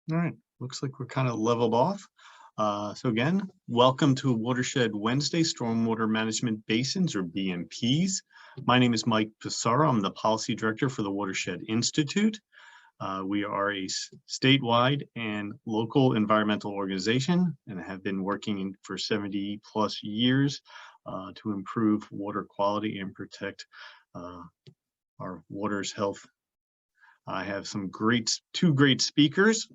All right, looks like we're kind of leveled off. So again, welcome to Watershed Wednesday, Stormwater Management Basins, or BMPs. My name is Mike Pissarro. I'm the Policy Director for the Watershed Institute. We are a statewide and local environmental organization and have been working for 70 plus years to improve water quality and protect our water's health. I have two great speakers.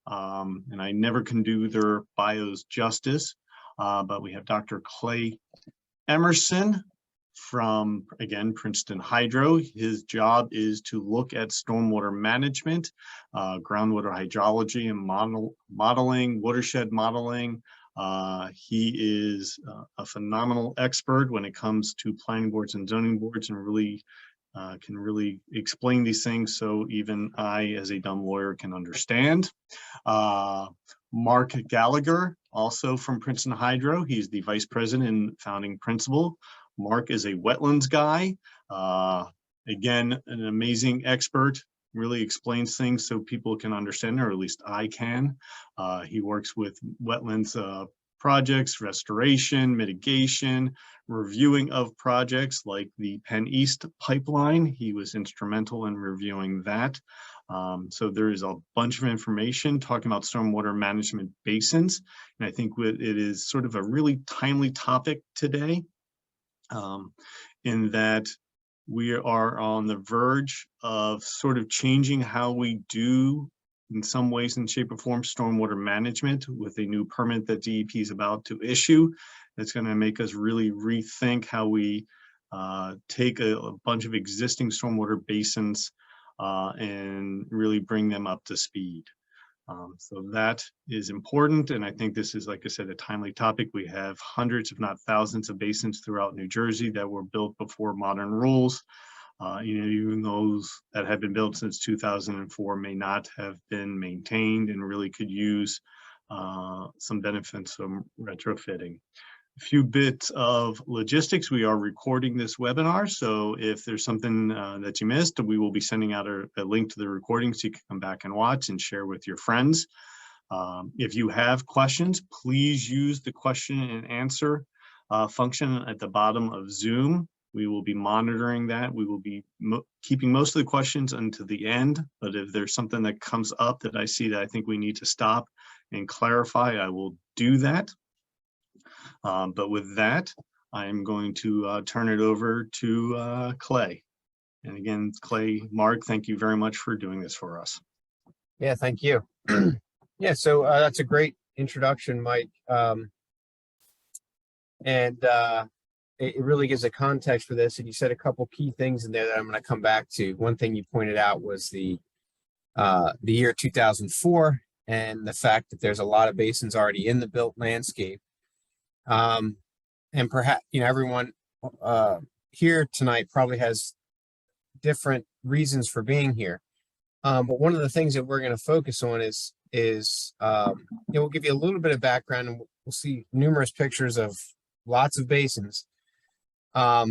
And I never can do their bios justice, but we have Dr. Clay Emerson from, again, Princeton Hydro. His job is to look at stormwater management, groundwater hydrology and modeling, watershed modeling. He is a phenomenal expert when it comes to planning boards and zoning boards, and really can really explain these things so even I, as a dumb lawyer, can understand. Mark Gallagher, also from Princeton Hydro. He's the vice president and founding principal. Mark is a wetlands guy. Again, an amazing expert, really explains things so people can understand, or at least I can. He works with wetlands projects, restoration, mitigation, reviewing of projects like the Penn East pipeline. He was instrumental in reviewing that. So there is a bunch of information talking about stormwater management basins. And I think it is sort of a really timely topic today, in that we are on the verge of sort of changing how we do, in some ways and shape or form, stormwater management with a new permit that DEP is about to issue. That's going to make us really rethink how we take a bunch of existing stormwater basins and really bring them up to speed. So that is important. And I think this is, like I said, a timely topic. We have hundreds, if not thousands, of basins throughout New Jersey that were built before modern rules. Even those that have been built since 2004 may not have been maintained and really could use some benefits from retrofitting. A few bits of logistics. We are recording this webinar, so if there's something that you missed, we will be sending out a link to the recording so you can come back and watch and share with your friends. If you have questions, please use the question and answer function at the bottom of Zoom. We will be monitoring that. We will be keeping most of the questions until the end, but if there's something that comes up that I see that I think we need to stop and clarify, I will do that. But with that, I'm going to turn it over to Clay. And again, Clay, Mark, thank you very much for doing this for us. Yeah, thank you. Yeah, so that's a great introduction, Mike. It really gives a context for this. And you said a couple key things in there that I'm going to come back to. One thing you pointed out was the year 2004 and the fact that there's a lot of basins already in the built landscape. And perhaps, everyone here tonight probably has different reasons for being here. But one of the things that we're going to focus on is we'll give you a little bit of background, and we'll see numerous pictures of lots of basins. But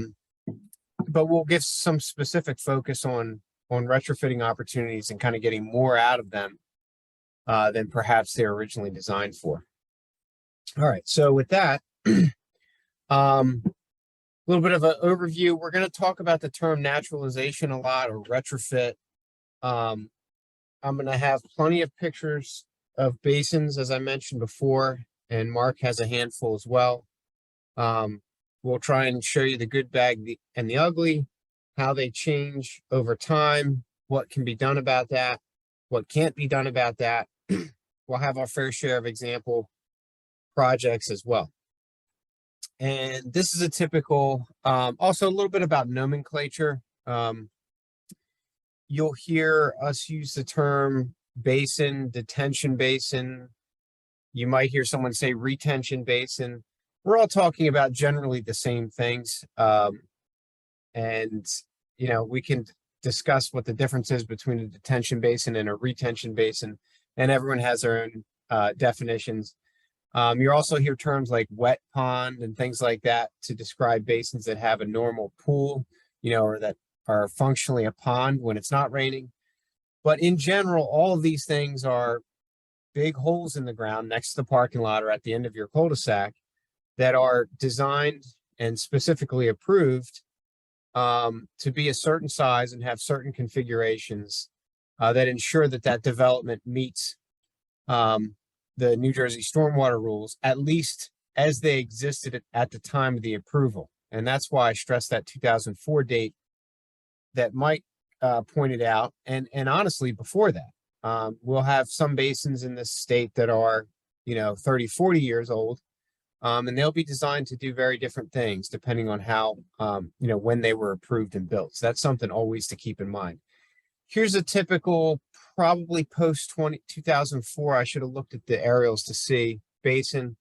we'll give some specific focus on retrofitting opportunities and kind of getting more out of them than perhaps they're originally designed for. All right, so with that, a little bit of an overview. We're going to talk about the term naturalization a lot, or retrofit. I'm going to have plenty of pictures of basins, as I mentioned before, and Mark has a handful as well. We'll try and show you the good, bad, and the ugly, how they change over time, what can be done about that, what can't be done about that. We'll have our fair share of example projects as well. And this is a typical, also a little bit about nomenclature. You'll hear us use the term basin, detention basin. You might hear someone say retention basin. We're all talking about generally the same things. And, we can discuss what the difference is between a detention basin and a retention basin, and everyone has their own definitions. You also hear terms like wet pond and things like that to describe basins that have a normal pool, or that are functionally a pond when it's not raining. But in general, all of these things are big holes in the ground next to the parking lot or at the end of your cul-de-sac that are designed and specifically approved to be a certain size and have certain configurations that ensure that that development meets the New Jersey stormwater rules, at least as they existed at the time of the approval. And that's why I stressed that 2004 date that Mike pointed out. And honestly, before that, we'll have some basins in this state that are, 30, 40 years old. And they'll be designed to do very different things depending on how, when they were approved and built. So that's something always to keep in mind. Here's a typical, probably post 2004. I should have looked at the aerials to see basin.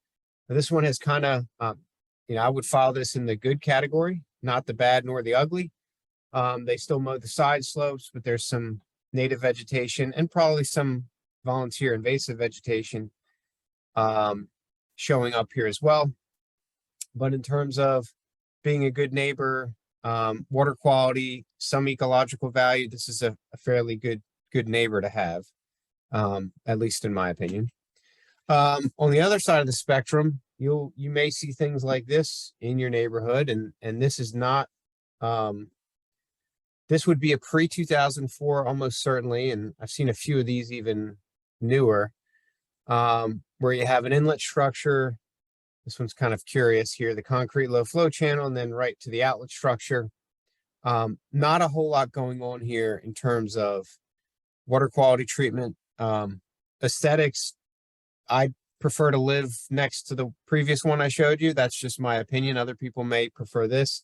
This one has kind of, I would file this in the good category, not the bad nor the ugly. They still mow the side slopes, but there's some native vegetation and probably some volunteer invasive vegetation showing up here as well. But in terms of being a good neighbor, water quality, some ecological value, this is a fairly good neighbor to have, at least in my opinion. On the other side of the spectrum, you may see things like this in your neighborhood, and this is not this would be a pre-2004 almost certainly, and I've seen a few of these even newer, where you have an inlet structure. This one's kind of curious here, the concrete low flow channel, and then right to the outlet structure. Not a whole lot going on here in terms of water quality treatment. Aesthetics, I prefer to live next to the previous one I showed you. That's just my opinion. Other people may prefer this.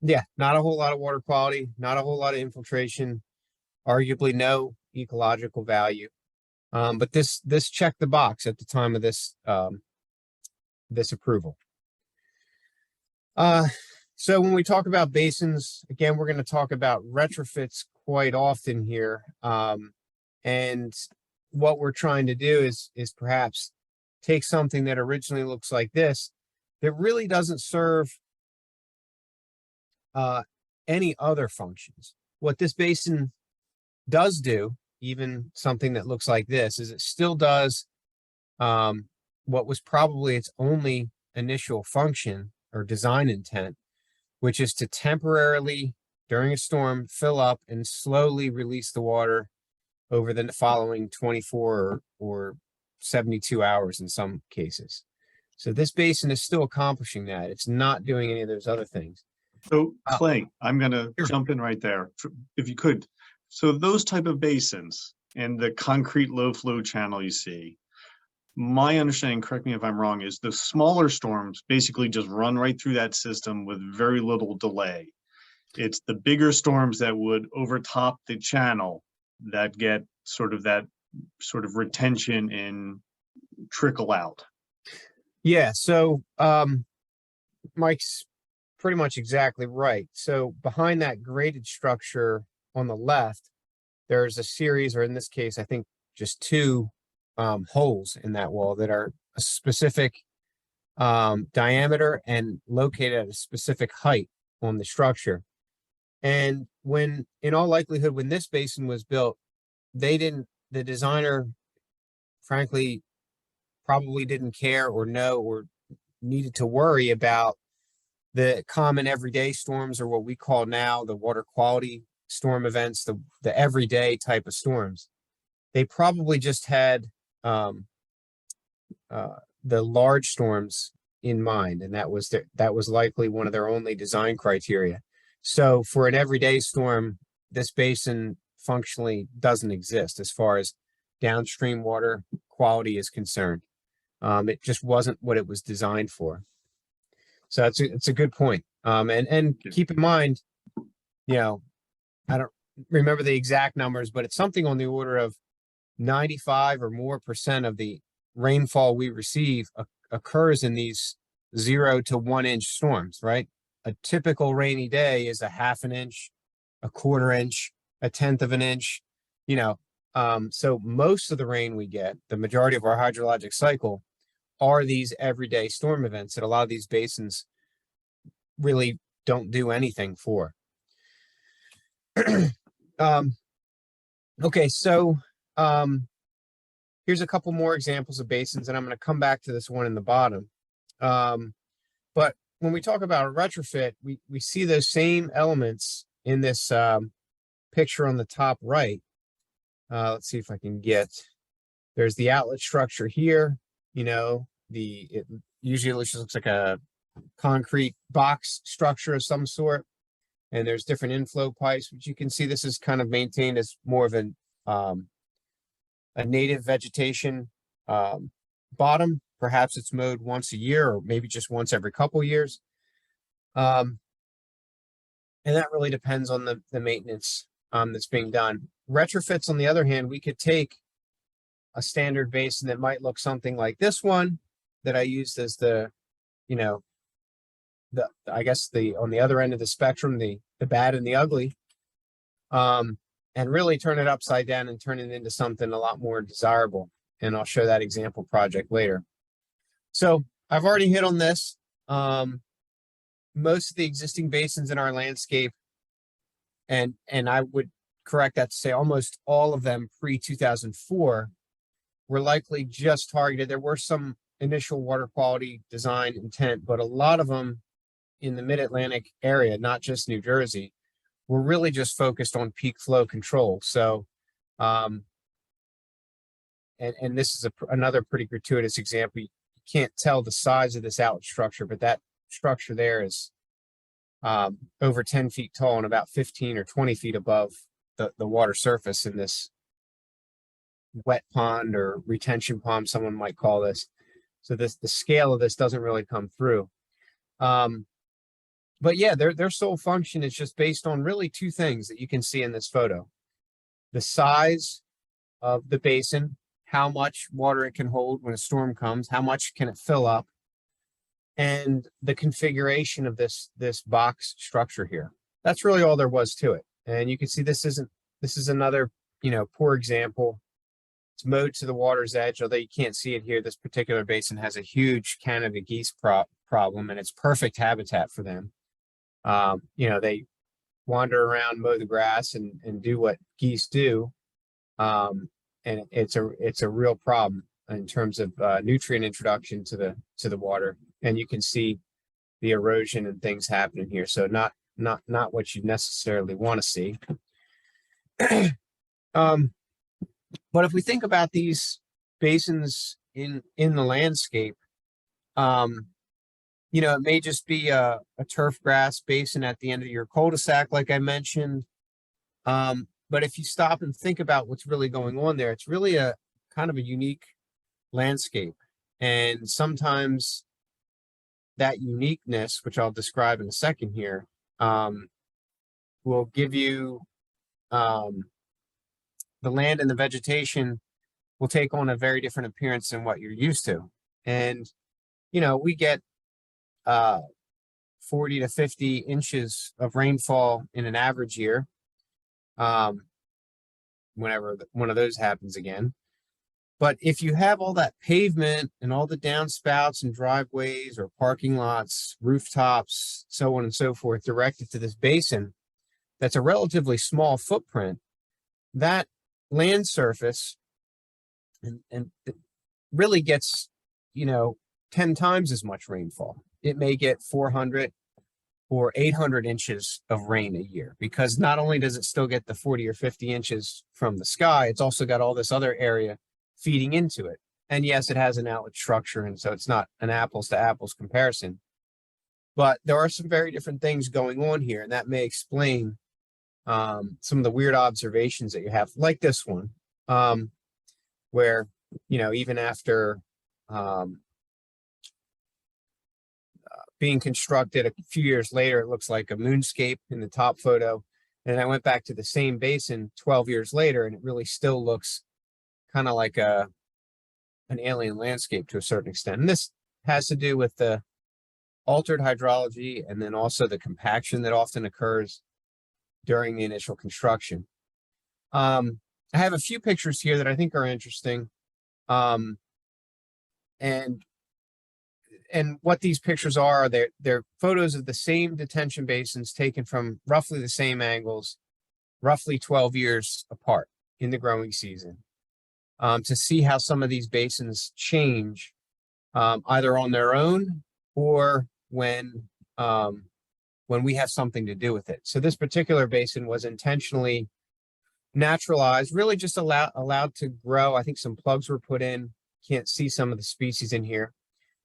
Yeah, not a whole lot of water quality, not a whole lot of infiltration, arguably no ecological value. But this checked the box at the time of this this approval. So when we talk about basins, again, we're going to talk about retrofits quite often here. And what we're trying to do is perhaps take something that originally looks like this, that really doesn't serve any other functions. What this basin does do, even something that looks like this, is it still does what was probably its only initial function or design intent, which is to temporarily, during a storm, fill up and slowly release the water over the following 24 or 72 hours in some cases. So this basin is still accomplishing that. It's not doing any of those other things. So Clay, I'm going to Sure. jump in right there, if you could. So those type of basins and the concrete low flow channel you see, my understanding, correct me if I'm wrong, is the smaller storms basically just run right through that system with very little delay. It's the bigger storms that would overtop the channel that get that sort of retention and trickle out. Yeah, so Mike's pretty much exactly right. So behind that graded structure on the left, there's a series, or in this case, I think just two holes in that wall that are a specific diameter and located at a specific height on the structure. And when, in all likelihood, when this basin was built, the designer, frankly, probably didn't care or know or needed to worry about the common everyday storms, or what we call now the water quality storm events, the everyday type of storms. They probably just had the large storms in mind, and that was likely one of their only design criteria. So for an everyday storm, this basin functionally doesn't exist as far as downstream water quality is concerned. It just wasn't what it was designed for. So it's a good point. And keep in mind, I don't remember the exact numbers, but it's something on the order of 95 or more % of the rainfall we receive occurs in these 0 to 1 inch storms, right? A typical rainy day is a ½ an inch, a ¼ inch, a 1/10 of an inch, so most of the rain we get, the majority of our hydrologic cycle, are these everyday storm events that a lot of these basins really don't do anything for. Okay, so Here's a couple more examples of basins, and I'm going to come back to this one in the bottom. But when we talk about a retrofit, we see those same elements in this picture on the top right. Let's see if I can get, there's the outlet structure here, you know, it usually just looks like a concrete box structure of some sort. And there's different inflow pipes, which you can see this is kind of maintained as more of a native vegetation bottom. Perhaps it's mowed once a year or maybe just once every couple years. And that really depends on the maintenance that's being done. Retrofits, on the other hand, we could take a standard basin that might look something like this one that I used as the, you know, I guess on the other end of the spectrum, the bad and the ugly, and really turn it upside down and turn it into something a lot more desirable. And I'll show that example project later. So I've already hit on this. Most of the existing basins in our landscape, and I would correct that to say almost all of them pre-2004 were likely just targeted. There were some initial water quality design intent, but a lot of them in the mid-Atlantic area, not just New Jersey, were really just focused on peak flow control. So, and this is another pretty gratuitous example. You can't tell the size of this outlet structure, but that structure there is over 10 feet tall and about 15 or 20 feet above the water surface in this wet pond or retention pond, someone might call this. So the scale of this doesn't really come through. But yeah, their sole function is just based on really two things that you can see in this photo. The size of the basin, how much water it can hold when a storm comes, how much can it fill up, and the configuration of this box structure here. That's really all there was to it. And you can see this is another, you know, poor example. It's mowed to the water's edge, although you can't see it here. This particular basin has a huge Canada geese problem, and it's perfect habitat for them. You know, they wander around, mow the grass, and do what geese do. And it's a real problem in terms of nutrient introduction to the water. And you can see the erosion and things happening here. So not what you necessarily want to see. But if we think about these basins in the landscape, you know, it may just be a turf grass basin at the end of your cul-de-sac, like I mentioned. But if you stop and think about what's really going on there, it's really a kind of a unique landscape. And sometimes that uniqueness, which I'll describe in a second here, will give you the land and the vegetation will take on a very different appearance than what you're used to. And, you know, we get 40 to 50 inches of rainfall in an average year, whenever one of those happens again. But if you have all that pavement and all the downspouts and driveways or parking lots, rooftops, so on and so forth, directed to this basin, that's a relatively small footprint, that land surface and it really gets, you know, 10 times as much rainfall. It may get 400 or 800 inches of rain a year, because not only does it still get the 40 or 50 inches from the sky, it's also got all this other area feeding into it. And yes, it has an outlet structure, and so it's not an apples to apples comparison. But there are some very different things going on here, and that may explain some of the weird observations that you have, like this one, where, you know, even after being constructed a few years later, it looks like a moonscape in the top photo. And I went back to the same basin 12 years later, and it really still looks kind of like an alien landscape to a certain extent. And this has to do with the altered hydrology and then also the compaction that often occurs during the initial construction. I have a few pictures here that I think are interesting. And what these pictures are, they're photos of the same detention basins taken from roughly the same angles, roughly 12 years apart in the growing season. to see how some of these basins change, either on their own or when we have something to do with it. So this particular basin was intentionally naturalized, really just allowed to grow. I think some plugs were put in. Can't see some of the species in here,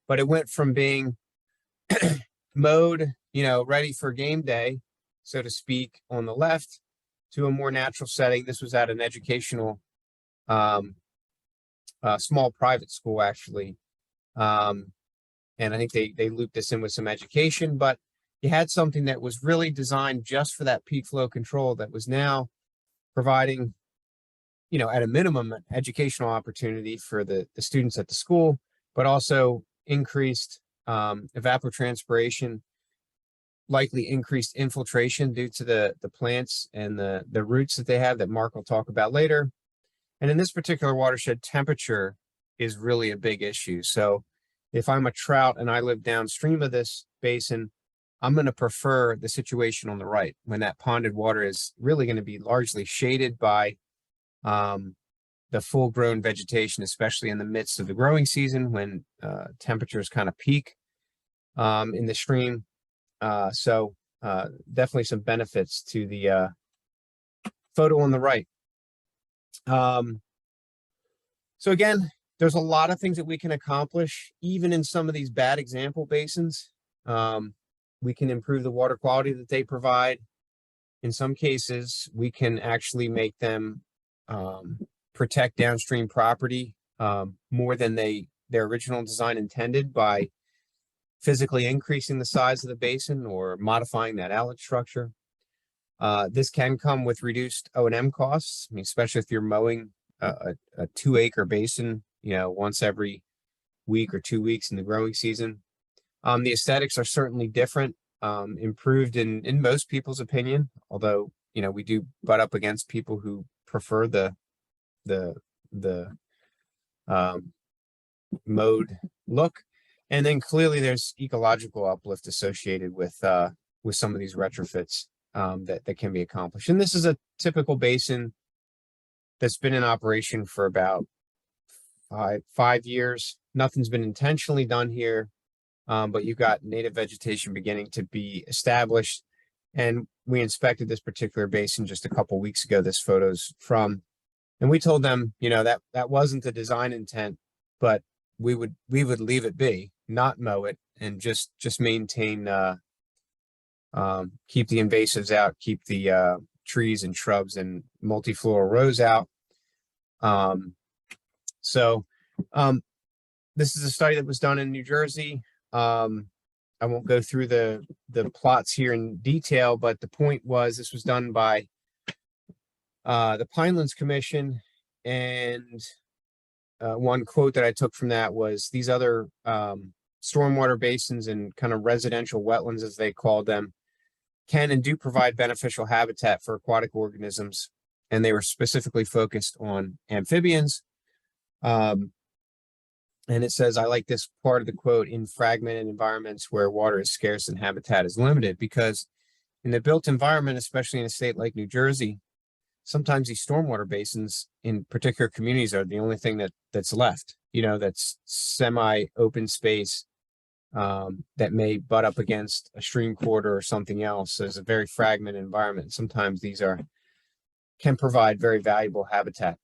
but it went from being mowed, ready for game day, so to speak, on the left, to a more natural setting. This was at an educational, small private school, actually. And I think they looped this in with some education, but you had something that was really designed just for that peak flow control that was now providing, at a minimum, an educational opportunity for the students at the school, but also increased evapotranspiration, likely increased infiltration due to the plants and the roots that they have that Mark will talk about later. And in this particular watershed, temperature is really a big issue. So if I'm a trout and I live downstream of this basin, I'm going to prefer the situation on the right, when that ponded water is really going to be largely shaded by the full-grown vegetation, especially in the midst of the growing season when temperatures kind of peak in the stream. So definitely some benefits to the photo on the right. So again, there's a lot of things that we can accomplish, even in some of these bad example basins. We can improve the water quality that they provide. In some cases, we can actually make them protect downstream property more than their original design intended by physically increasing the size of the basin or modifying that outlet structure. This can come with reduced O&M costs. I mean, especially if you're mowing a 2-acre basin, once every week or 2 weeks in the growing season. The aesthetics are certainly different, improved in most people's opinion, although, we do butt up against people who prefer the mode look. And then clearly there's ecological uplift associated with some of these retrofits that can be accomplished. And this is a typical basin that's been in operation for about five years. Nothing's been intentionally done here, but you've got native vegetation beginning to be established. And we inspected this particular basin just a couple weeks ago. This photo's from, and we told them, that wasn't the design intent, but we would leave it be, not mow it, and just maintain, keep the invasives out, keep the trees and shrubs and multifloral rows out. This is a study that was done in New Jersey. I won't go through the plots here in detail, but the point was this was done by the Pinelands Commission, and one quote that I took from that was, these other stormwater basins and kind of residential wetlands, as they called them, can and do provide beneficial habitat for aquatic organisms, and they were specifically focused on amphibians. And it says, I like this part of the quote, in fragmented environments where water is scarce and habitat is limited, because in the built environment, especially in a state like New Jersey, sometimes these stormwater basins in particular communities are the only thing that's left, that's semi-open space that may butt up against a stream corridor or something else. So it's a very fragmented environment. Sometimes these can provide very valuable habitat.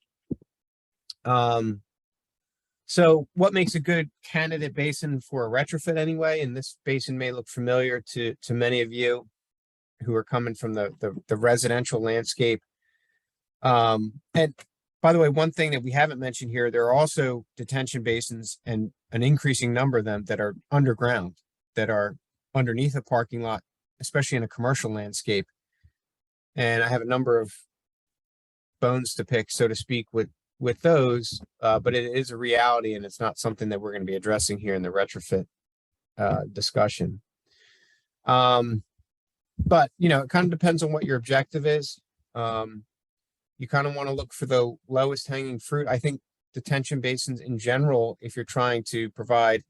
So what makes a good candidate basin for a retrofit anyway? And this basin may look familiar to many of you who are coming from the residential landscape. And by the way, one thing that we haven't mentioned here, there are also detention basins, and an increasing number of them, that are underground, that are underneath a parking lot, especially in a commercial landscape. And I have a number of bones to pick, so to speak, with those, but it is a reality, and it's not something that we're going to be addressing here in the retrofit discussion. But, it kind of depends on what your objective is. You kind of want to look for the lowest hanging fruit. I think detention basins in general, if you're trying to provide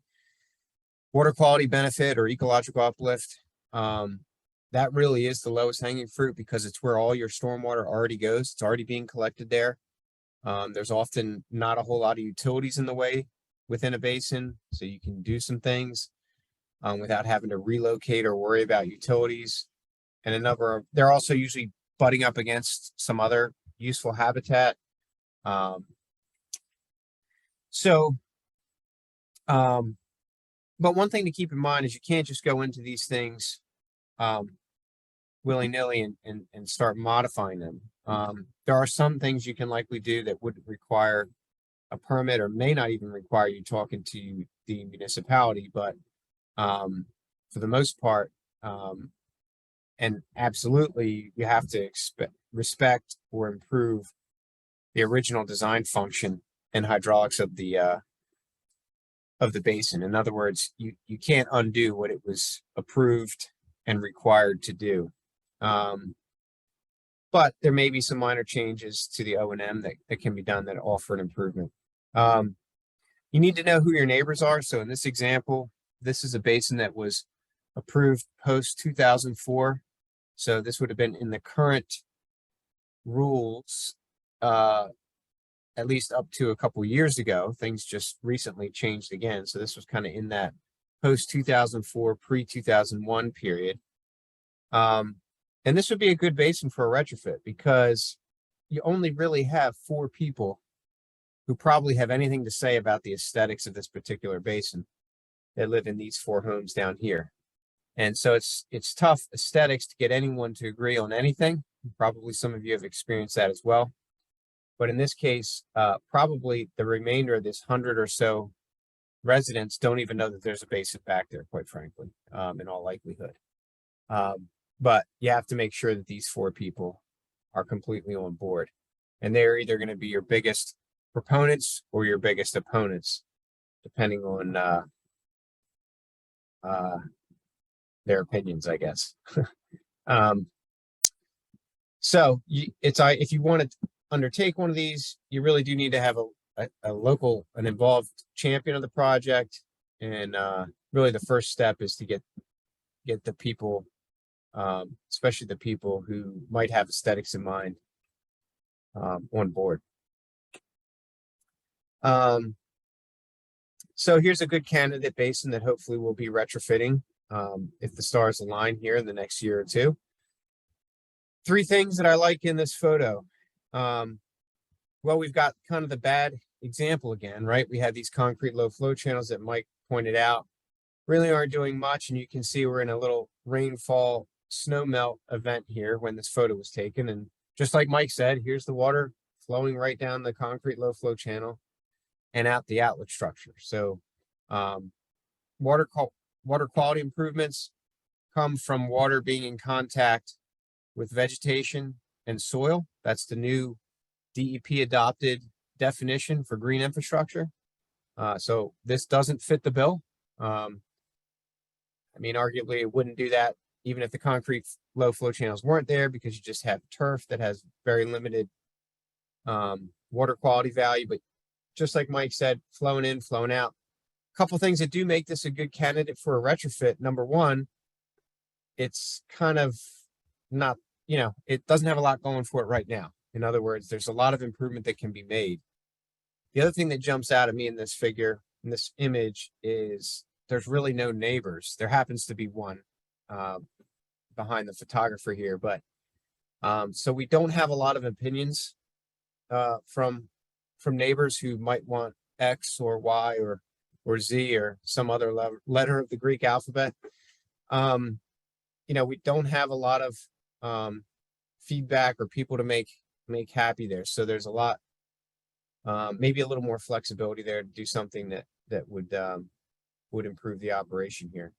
water quality benefit or ecological uplift, that really is the lowest hanging fruit, because it's where all your stormwater already goes. It's already being collected there. There's often not a whole lot of utilities in the way within a basin, so you can do some things without having to relocate or worry about utilities. And they're also usually butting up against some other useful habitat. Um, but one thing to keep in mind is you can't just go into these things willy-nilly and start modifying them. There are some things you can likely do that would require a permit or may not even require you talking to the municipality, but for the most part, and absolutely, you have to respect or improve the original design function and hydraulics of the basin. In other words, you can't undo what it was approved and required to do. But there may be some minor changes to the O&M that can be done that offer an improvement. You need to know who your neighbors are. So in this example, this is a basin that was approved post 2004. So this would have been in the current rules, at least up to a couple years ago. Things just recently changed again. So this was kind of in that post 2004, pre 2001 period. And this would be a good basin for a retrofit because you only really have 4 people who probably have anything to say about the aesthetics of this particular basin that live in these 4 homes down here. And so it's tough aesthetics to get anyone to agree on anything. Probably some of you have experienced that as well. But in this case, probably the remainder of this 100 or so residents don't even know that there's a basin back there, quite frankly, in all likelihood. But you have to make sure that these 4 people are completely on board. And they're either going to be your biggest proponents or your biggest opponents, depending on their opinions, I guess. So if you want to undertake one of these, you really do need to have a local, an involved champion of the project. And really the first step is to get the people, especially the people who might have aesthetics in mind, on board. So here's a good candidate basin that hopefully will be retrofitting if the stars align here in the next year or two. 3 things that I like in this photo. Well, we've got kind of the bad example again, right? We had these concrete low flow channels that Mike pointed out really aren't doing much. And you can see we're in a little rainfall snow melt event here when this photo was taken. And just like Mike said, here's the water flowing right down the concrete low flow channel and out the outlet structure. So water quality improvements come from water being in contact with vegetation and soil. That's the new DEP adopted definition for green infrastructure. So this doesn't fit the bill. I mean, arguably it wouldn't do that even if the concrete low flow channels weren't there, because you just have turf that has very limited water quality value. But just like Mike said, flowing in, flowing out. A couple things that do make this a good candidate for a retrofit. Number one, it's kind of not, it doesn't have a lot going for it right now. In other words, there's a lot of improvement that can be made. The other thing that jumps out at me in this figure, in this image, is there's really no neighbors. There happens to be one behind the photographer here, but so we don't have a lot of opinions from neighbors who might want X or Y or Z or some other letter of the Greek alphabet. We don't have a lot of feedback or people to make happy there. So there's a lot, maybe a little more flexibility there to do something that would improve the operation here.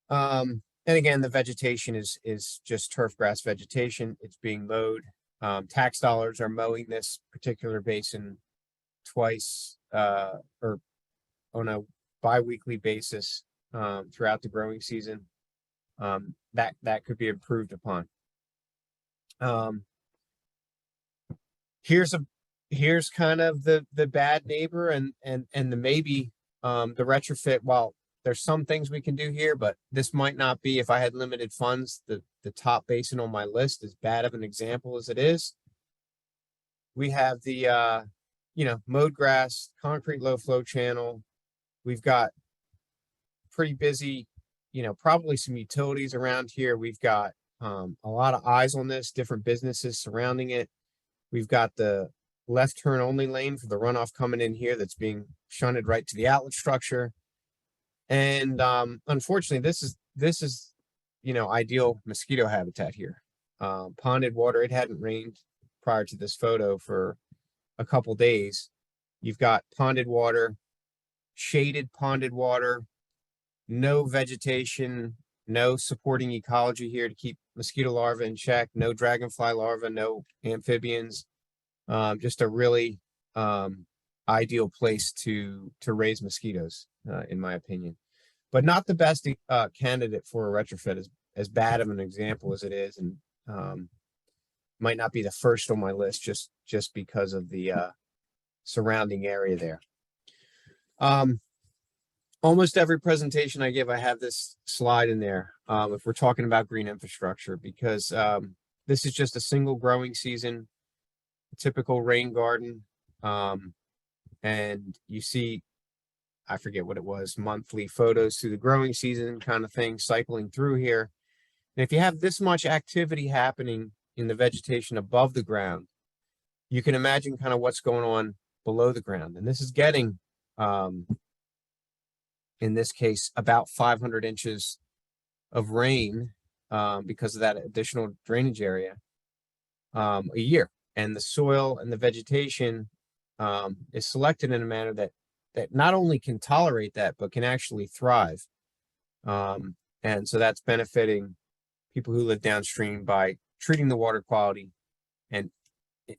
And again, the vegetation is just turf grass vegetation. It's being mowed. Tax dollars are mowing this particular basin twice or on a bi-weekly basis throughout the growing season. That could be improved upon. Here's kind of the bad neighbor and the maybe the retrofit. While there's some things we can do here, but this might not be, if I had limited funds, the top basin on my list, as bad of an example as it is. We have the, mowed grass, concrete low flow channel. We've got pretty busy, probably some utilities around here. We've got a lot of eyes on this, different businesses surrounding it. We've got the left turn only lane for the runoff coming in here that's being shunted right to the outlet structure. And unfortunately, this is ideal mosquito habitat here. Ponded water, it hadn't rained prior to this photo for a couple days. You've got ponded water, shaded ponded water, no vegetation, no supporting ecology here to keep mosquito larvae in check, no dragonfly larvae, no amphibians. Just a really ideal place to raise mosquitoes, in my opinion. But not the best candidate for a retrofit, as bad of an example as it is, and might not be the first on my list just because of the surrounding area there. Almost every presentation I give, I have this slide in there if we're talking about green infrastructure, because this is just a single growing season, typical rain garden. And you see, I forget what it was, monthly photos through the growing season kind of thing, cycling through here. And if you have this much activity happening in the vegetation above the ground, you can imagine kind of what's going on below the ground. And this is getting, in this case, about 500 inches of rain because of that additional drainage area a year. And the soil and the vegetation is selected in a manner that not only can tolerate that, but can actually thrive. And so that's benefiting people who live downstream by treating the water quality and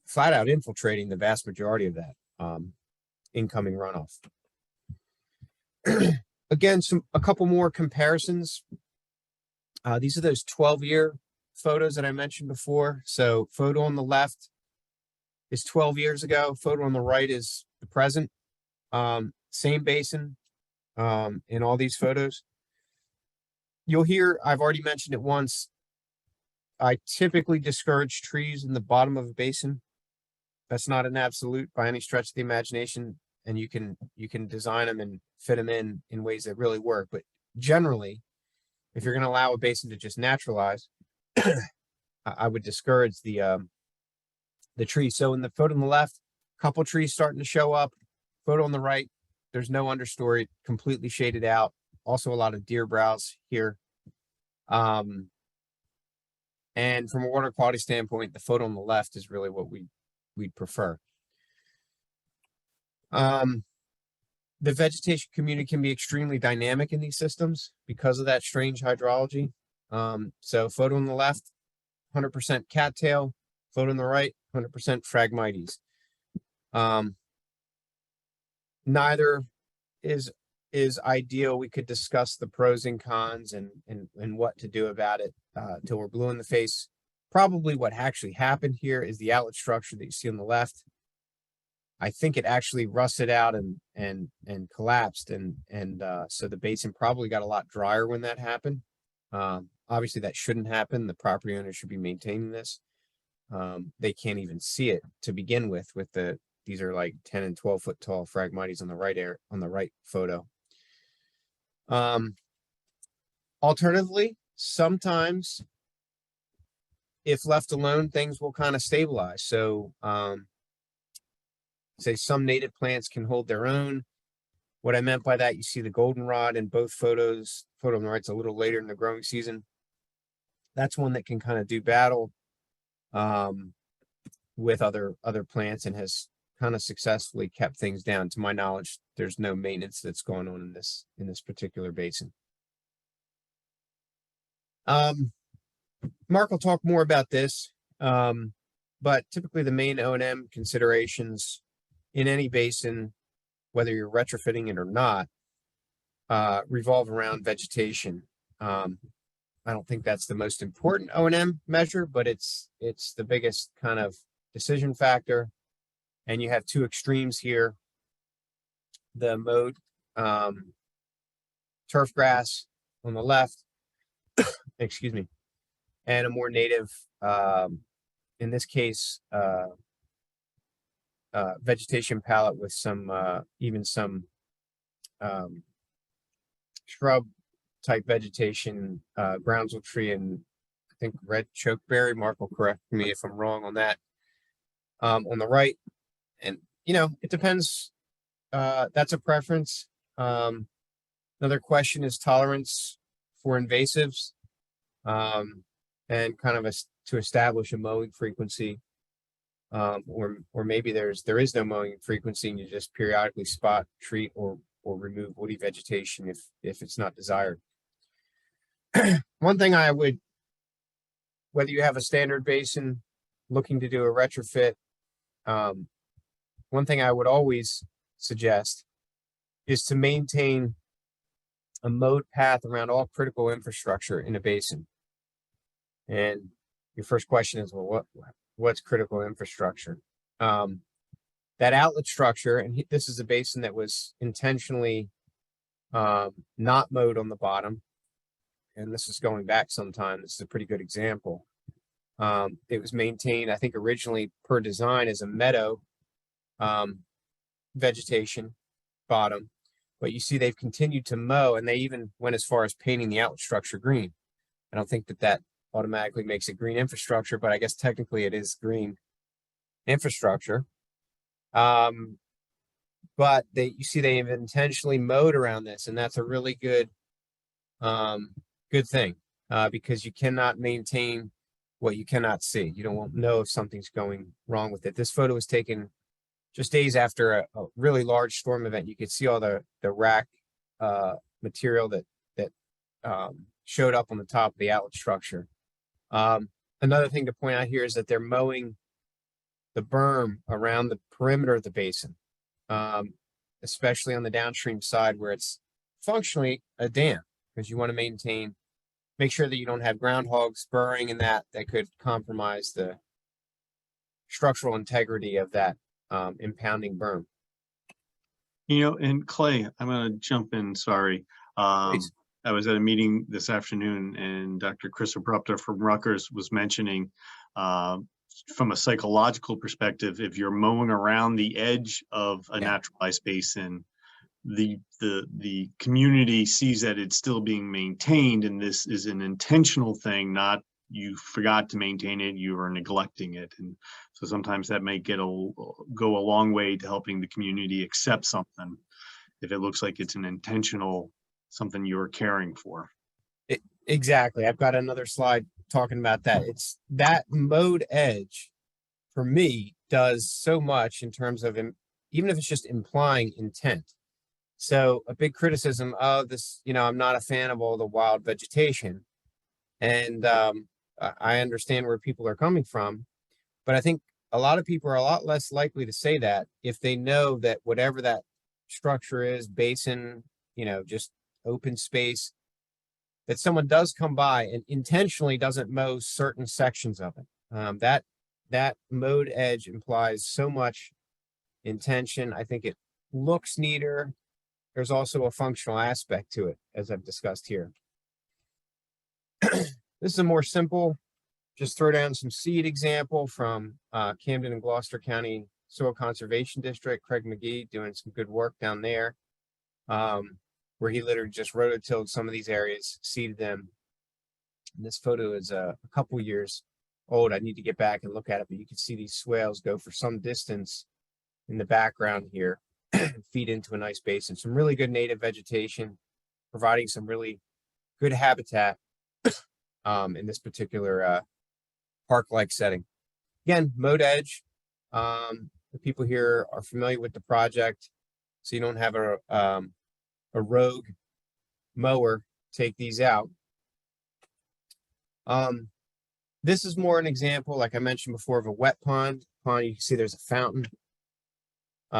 flat out infiltrating the vast majority of that incoming runoff. Again, a couple more comparisons. These are those 12-year photos that I mentioned before. So photo on the left is 12 years ago. Photo on the right is the present. Same basin in all these photos. You'll hear, I've already mentioned it once, I typically discourage trees in the bottom of a basin. That's not an absolute by any stretch of the imagination, and you can design them and fit them in ways that really work. But generally, if you're going to allow a basin to just naturalize, I would discourage the trees. So in the photo on the left, a couple trees starting to show up. Photo on the right, there's no understory, completely shaded out. Also a lot of deer browse here. And from a water quality standpoint, the photo on the left is really what we'd prefer. The vegetation community can be extremely dynamic in these systems because of that strange hydrology. So photo on the left, 100% cattail. Photo on the right, 100% Phragmites. Neither is ideal. We could discuss the pros and cons and what to do about it till we're blue in the face. Probably what actually happened here is the outlet structure that you see on the left. I think it actually rusted out and collapsed, and so the basin probably got a lot drier when that happened. Obviously that shouldn't happen. The property owner should be maintaining this. They can't even see it to begin with these are like 10 and 12 foot tall Phragmites on the right photo. Alternatively, sometimes if left alone, things will kind of stabilize. So say some native plants can hold their own. What I meant by that, you see the goldenrod in both photos. Photo on the right's a little later in the growing season. That's one that can kind of do battle with other plants and has kind of successfully kept things down. To my knowledge, there's no maintenance that's going on in this particular basin. Mark will talk more about this, but typically the main O&M considerations in any basin, whether you're retrofitting it or not, revolve around vegetation. I don't think that's the most important O&M measure, but it's the biggest kind of decision factor. And you have two extremes here: the mowed turf grass on the left, excuse me, and a more native, in this case, vegetation palette with some even some shrub type vegetation, groundsel tree, and I think red chokeberry. Mark will correct me if I'm wrong on that. On the right, and it depends. That's a preference. Another question is tolerance for invasives, and kind of to establish a mowing frequency, or maybe there is no mowing frequency and you just periodically spot, treat, or remove woody vegetation if it's not desired. One thing I would, whether you have a standard basin looking to do a retrofit, one thing I would always suggest is to maintain a mowed path around all critical infrastructure in a basin. And your first question is, well, what's critical infrastructure? That outlet structure, and this is a basin that was intentionally not mowed on the bottom, and this is going back some time. This is a pretty good example. It was maintained, I think, originally per design as a meadow vegetation bottom, but you see they've continued to mow, and they even went as far as painting the outlet structure green. I don't think that automatically makes it green infrastructure, but I guess technically it is green infrastructure. But you see they've intentionally mowed around this, and that's a really good thing, because you cannot maintain what you cannot see. You don't know if something's going wrong with it. This photo was taken just days after a really large storm event. You could see all the rack material that showed up on the top of the outlet structure. Another thing to point out here is that they're mowing the berm around the perimeter of the basin, especially on the downstream side where it's functionally a dam, because you want to make sure that you don't have groundhogs burrowing in that could compromise the structural integrity of that impounding berm. And Clay, I'm going to jump in. Sorry. I was at a meeting this afternoon, and Dr. Chris Abrupta from Rutgers was mentioning, from a psychological perspective, if you're mowing around the edge of a naturalized basin, the community sees that it's still being maintained, and this is an intentional thing, not you forgot to maintain it, you are neglecting it. And so sometimes that may go a long way to helping the community accept something if it looks like it's an intentional something you're caring for. Exactly. I've got another slide talking about that. It's that mowed edge, for me, does so much in terms of, even if it's just implying intent. So a big criticism of this, I'm not a fan of all the wild vegetation. And I understand where people are coming from, but I think a lot of people are a lot less likely to say that if they know that whatever that structure is, basin, just open space, that someone does come by and intentionally doesn't mow certain sections of it. That mowed edge implies so much intention. I think it looks neater. There's also a functional aspect to it, as I've discussed here. This is a more simple, just throw down some seed example from Camden and Gloucester County Soil Conservation District. Craig McGee doing some good work down there, where he literally just rototilled some of these areas, seeded them. And this photo is a couple years old. I need to get back and look at it, but you can see these swales go for some distance in the background here, feed into a nice basin. Some really good native vegetation, providing some really good habitat in this particular park-like setting. Again, mowed edge. The people here are familiar with the project, so you don't have a rogue mower take these out. This is more an example, like I mentioned before, of a wet pond. You can see there's a fountain.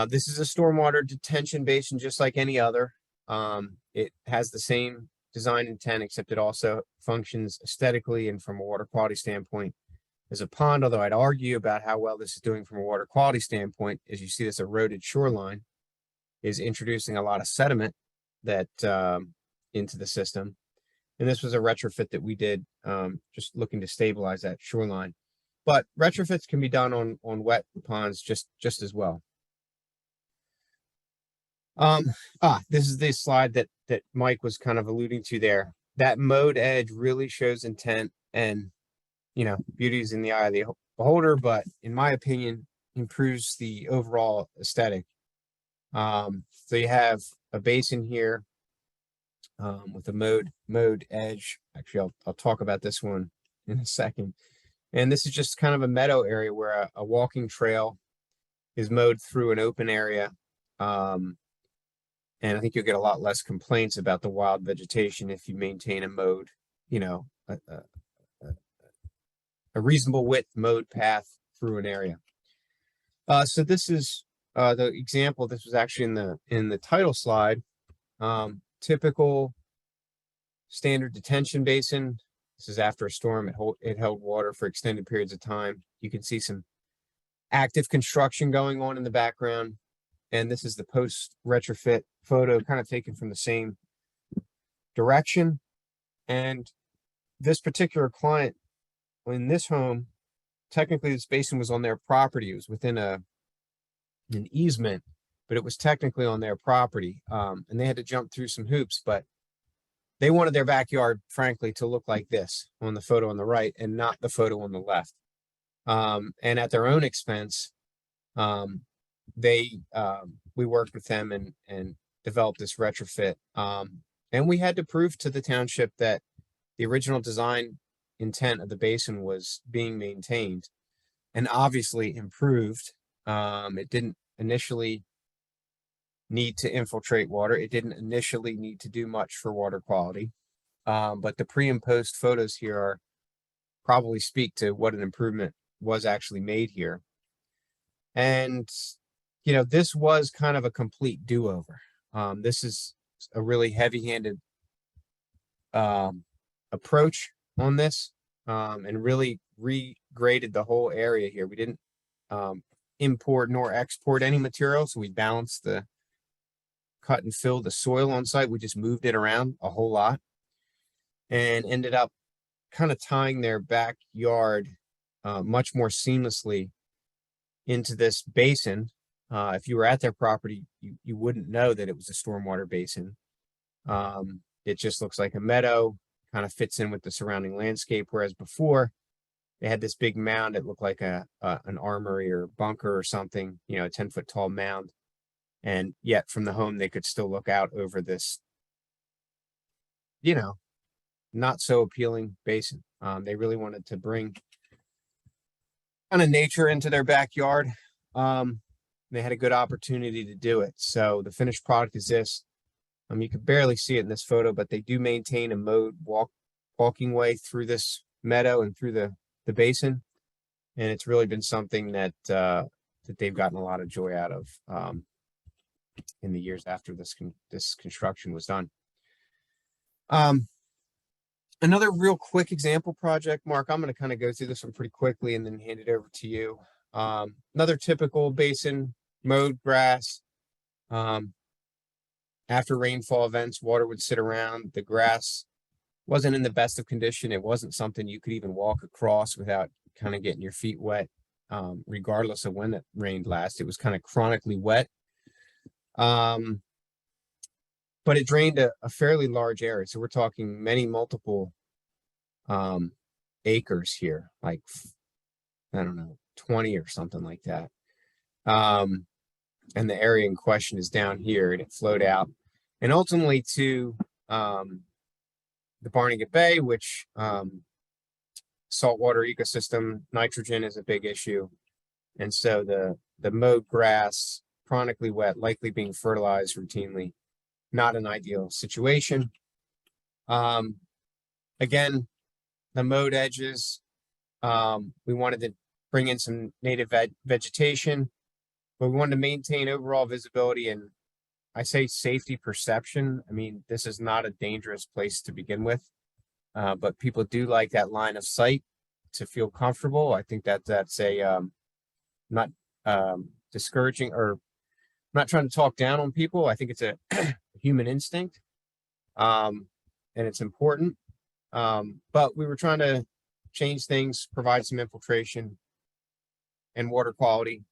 This is a stormwater detention basin, just like any other. It has the same design intent, except it also functions aesthetically and from a water quality standpoint as a pond, although I'd argue about how well this is doing from a water quality standpoint. As you see, this eroded shoreline is introducing a lot of sediment that into the system. And this was a retrofit that we did, just looking to stabilize that shoreline. But retrofits can be done on wet ponds just as well. This is the slide that Mike was kind of alluding to there. That mowed edge really shows intent, and beauty is in the eye of the beholder, but in my opinion, improves the overall aesthetic. So you have a basin here with a mowed edge. Actually, I'll talk about this one in a second. And this is just kind of a meadow area where a walking trail is mowed through an open area. And I think you'll get a lot less complaints about the wild vegetation if you maintain a mowed, a reasonable width mowed path through an area. So this is the example. This was actually in the title slide. Typical standard detention basin. This is after a storm. It held water for extended periods of time. You can see some active construction going on in the background. And this is the post retrofit photo, kind of taken from the same direction. And this particular client in this home, technically this basin was on their property. It was within an easement, but it was technically on their property. And they had to jump through some hoops, but they wanted their backyard, frankly, to look like this on the photo on the right and not the photo on the left. And at their own expense, we worked with them and developed this retrofit. And we had to prove to the township that the original design intent of the basin was being maintained and obviously improved. It didn't initially need to infiltrate water. It didn't initially need to do much for water quality. But the pre and post photos here probably speak to what an improvement was actually made here. And this was kind of a complete do-over. This is a really heavy-handed approach on this, and really regraded the whole area here. We didn't import nor export any material, so we balanced the cut and fill the soil on site. We just moved it around a whole lot and ended up kind of tying their backyard much more seamlessly into this basin. If you were at their property, you wouldn't know that it was a stormwater basin. It just looks like a meadow, kind of fits in with the surrounding landscape. Whereas before, they had this big mound. It looked like an armory or bunker or something, a 10-foot tall mound. And yet from the home, they could still look out over this, not so appealing basin. They really wanted to bring kind of nature into their backyard. They had a good opportunity to do it. So the finished product is this. You can barely see it in this photo, but they do maintain a mowed walking way through this meadow and through the basin. And it's really been something that they've gotten a lot of joy out of in the years after this construction was done. Another real quick example project, Mark, I'm going to kind of go through this one pretty quickly and then hand it over to you. Another typical basin, mowed grass. After rainfall events, water would sit around. The grass wasn't in the best of condition. It wasn't something you could even walk across without kind of getting your feet wet, regardless of when it rained last. It was kind of chronically wet. But it drained a fairly large area. So we're talking multiple acres here, like, I don't know, 20 or something like that. And the area in question is down here, and it flowed out and ultimately to the Barnegat Bay, which saltwater ecosystem, nitrogen is a big issue. And so the mowed grass, chronically wet, likely being fertilized routinely, not an ideal situation. Again, the mowed edges, we wanted to bring in some native vegetation, but we wanted to maintain overall visibility and, I say, safety perception. I mean, this is not a dangerous place to begin with, but people do like that line of sight to feel comfortable. I think that's a not discouraging, or I'm not trying to talk down on people. I think it's a human instinct, and it's important. But we were trying to change things, provide some infiltration and water quality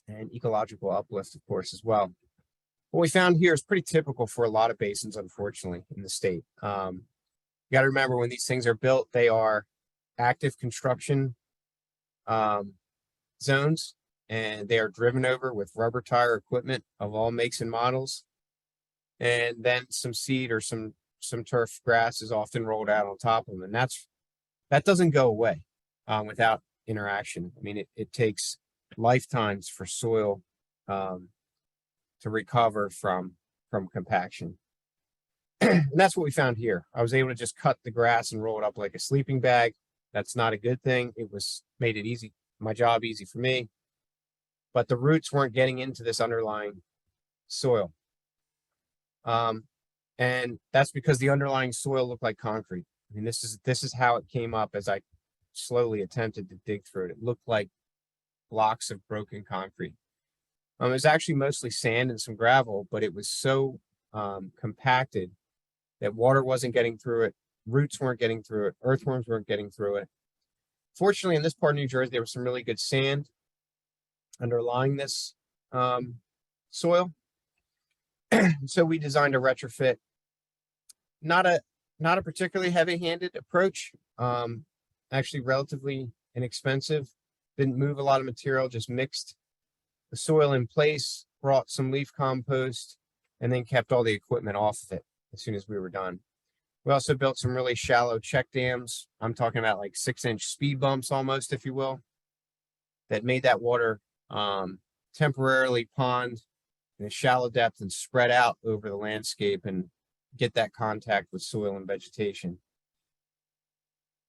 and ecological uplift, of course, as well. What we found here is pretty typical for a lot of basins, unfortunately, in the state. You got to remember when these things are built, they are active construction zones, and they are driven over with rubber tire equipment of all makes and models. And then some seed or some turf grass is often rolled out on top of them, and that doesn't go away without interaction. I mean, it takes lifetimes for soil to recover from compaction. And that's what we found here. I was able to just cut the grass and roll it up like a sleeping bag. That's not a good thing. It made it easy, my job easy for me. But the roots weren't getting into this underlying soil. And that's because the underlying soil looked like concrete. I mean, this is how it came up as I slowly attempted to dig through it. It looked like blocks of broken concrete. It was actually mostly sand and some gravel, but it was so compacted that water wasn't getting through it, roots weren't getting through it, earthworms weren't getting through it. Fortunately, in this part of New Jersey, there was some really good sand underlying this soil. So we designed a retrofit, not a particularly heavy-handed approach, actually relatively inexpensive, didn't move a lot of material, just mixed the soil in place, brought some leaf compost, and then kept all the equipment off of it as soon as we were done. We also built some really shallow check dams. I'm talking about like 6-inch speed bumps almost, if you will, that made that water temporarily pond in a shallow depth and spread out over the landscape and get that contact with soil and vegetation.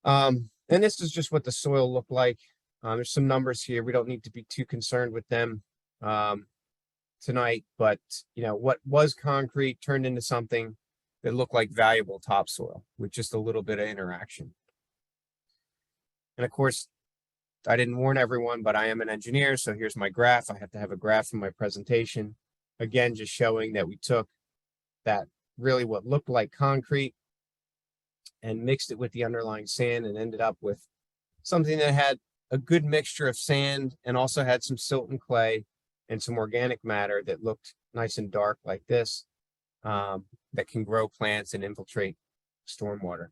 And this is just what the soil looked like. There's some numbers here. We don't need to be too concerned with them tonight, but what was concrete turned into something that looked like valuable topsoil with just a little bit of interaction. And of course, I didn't warn everyone, but I am an engineer, so here's my graph. I have to have a graph in my presentation. Again, just showing that we took that really what looked like concrete and mixed it with the underlying sand and ended up with something that had a good mixture of sand and also had some silt and clay and some organic matter that looked nice and dark like this, that can grow plants and infiltrate stormwater.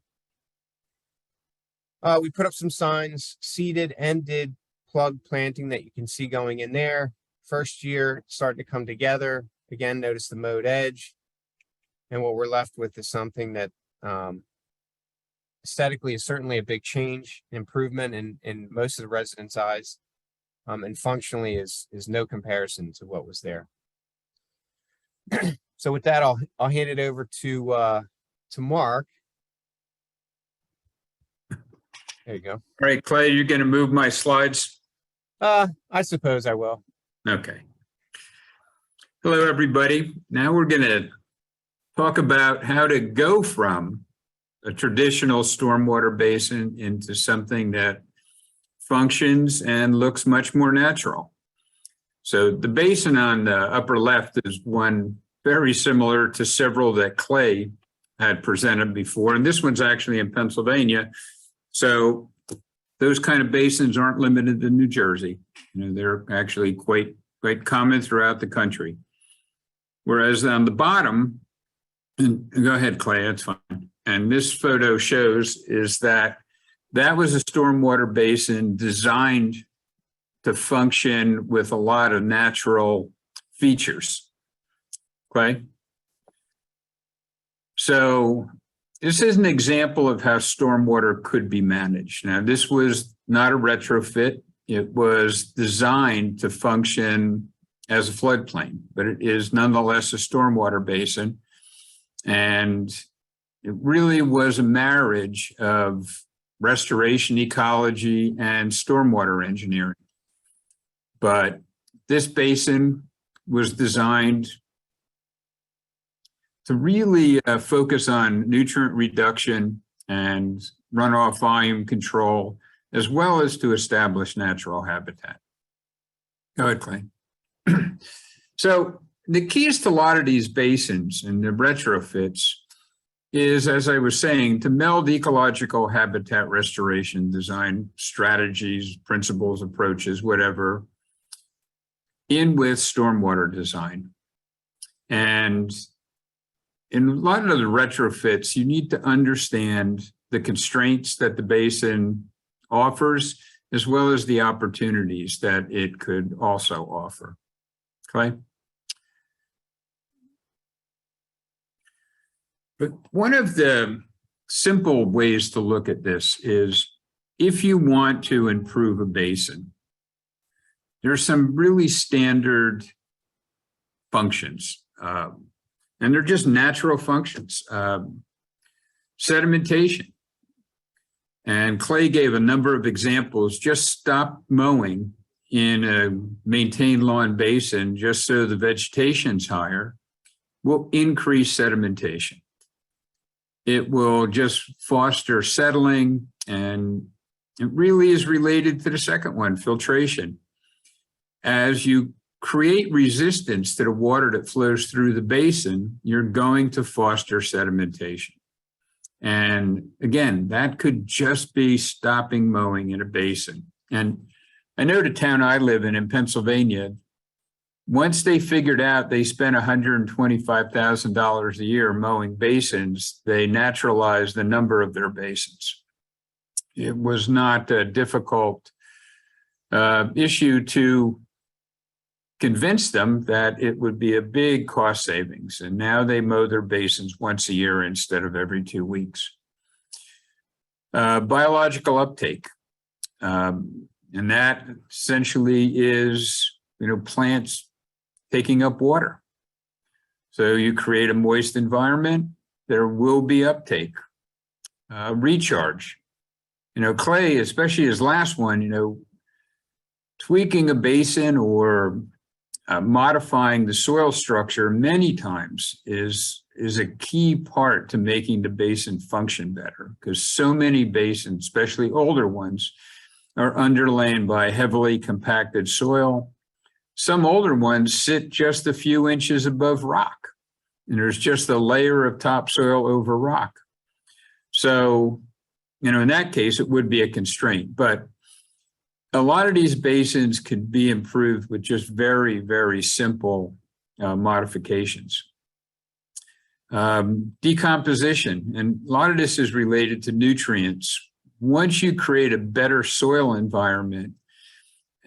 We put up some signs, seeded and did plug planting that you can see going in there. First year starting to come together. Again, notice the mowed edge. And what we're left with is something that aesthetically is certainly a big change, improvement in most of the residents' eyes, and functionally is no comparison to what was there. So with that, I'll hand it over to Mark. There you go. All right, Clay, you're going to move my slides? I suppose I will. Okay. Hello, everybody. Now we're going to talk about how to go from a traditional stormwater basin into something that functions and looks much more natural. So the basin on the upper left is one very similar to several that Clay had presented before, and this one's actually in Pennsylvania. So those kind of basins aren't limited to New Jersey. They're actually quite common throughout the country. Whereas on the bottom, and go ahead, Clay, that's fine. And this photo shows is that was a stormwater basin designed to function with a lot of natural features. Clay? So this is an example of how stormwater could be managed. Now, this was not a retrofit. It was designed to function as a floodplain, but it is nonetheless a stormwater basin. And it really was a marriage of restoration ecology and stormwater engineering. But this basin was designed to really focus on nutrient reduction and runoff volume control, as well as to establish natural habitat. Go ahead, Clay. So the keys to a lot of these basins and the retrofits is, as I was saying, to meld ecological habitat restoration design strategies, principles, approaches, whatever, in with stormwater design. And in a lot of the retrofits, you need to understand the constraints that the basin offers, as well as the opportunities that it could also offer. Okay. But one of the simple ways to look at this is if you want to improve a basin, there's some really standard functions, and they're just natural functions. Sedimentation. And Clay gave a number of examples. Just stop mowing in a maintained lawn basin just so the vegetation's higher will increase sedimentation. It will just foster settling, and it really is related to the second one, filtration. As you create resistance to the water that flows through the basin, you're going to foster sedimentation. And again, that could just be stopping mowing in a basin. And I know the town I live in Pennsylvania, once they figured out they spent $125,000 a year mowing basins, they naturalized the number of their basins. It was not a difficult issue to convince them that it would be a big cost savings. And now they mow their basins once a year instead of every 2 weeks. Biological uptake. And that essentially is, plants taking up water. So you create a moist environment, there will be uptake. Recharge. Clay, especially his last one, tweaking a basin or modifying the soil structure many times is a key part to making the basin function better, because so many basins, especially older ones, are underlain by heavily compacted soil. Some older ones sit just a few inches above rock, and there's just a layer of topsoil over rock. So, in that case, it would be a constraint, but a lot of these basins could be improved with just very, very simple modifications. Decomposition, and a lot of this is related to nutrients. Once you create a better soil environment,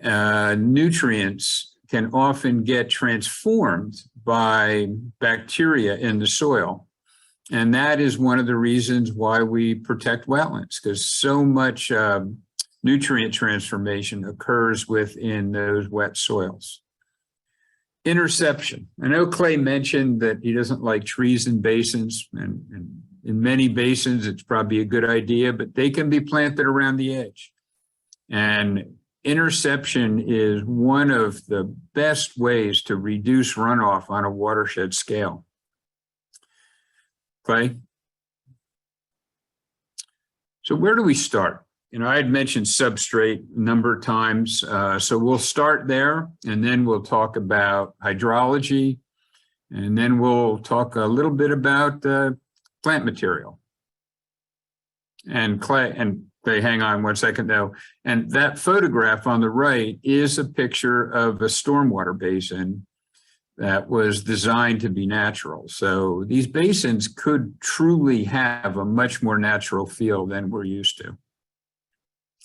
nutrients can often get transformed by bacteria in the soil. And that is one of the reasons why we protect wetlands, because so much nutrient transformation occurs within those wet soils. Interception. I know Clay mentioned that he doesn't like trees in basins, and in many basins it's probably a good idea, but they can be planted around the edge. And interception is one of the best ways to reduce runoff on a watershed scale. Clay? So where do we start? I had mentioned substrate a number of times, so we'll start there, and then we'll talk about hydrology, and then we'll talk a little bit about plant material. And Clay, hang on one second though, and that photograph on the right is a picture of a stormwater basin that was designed to be natural. So these basins could truly have a much more natural feel than we're used to.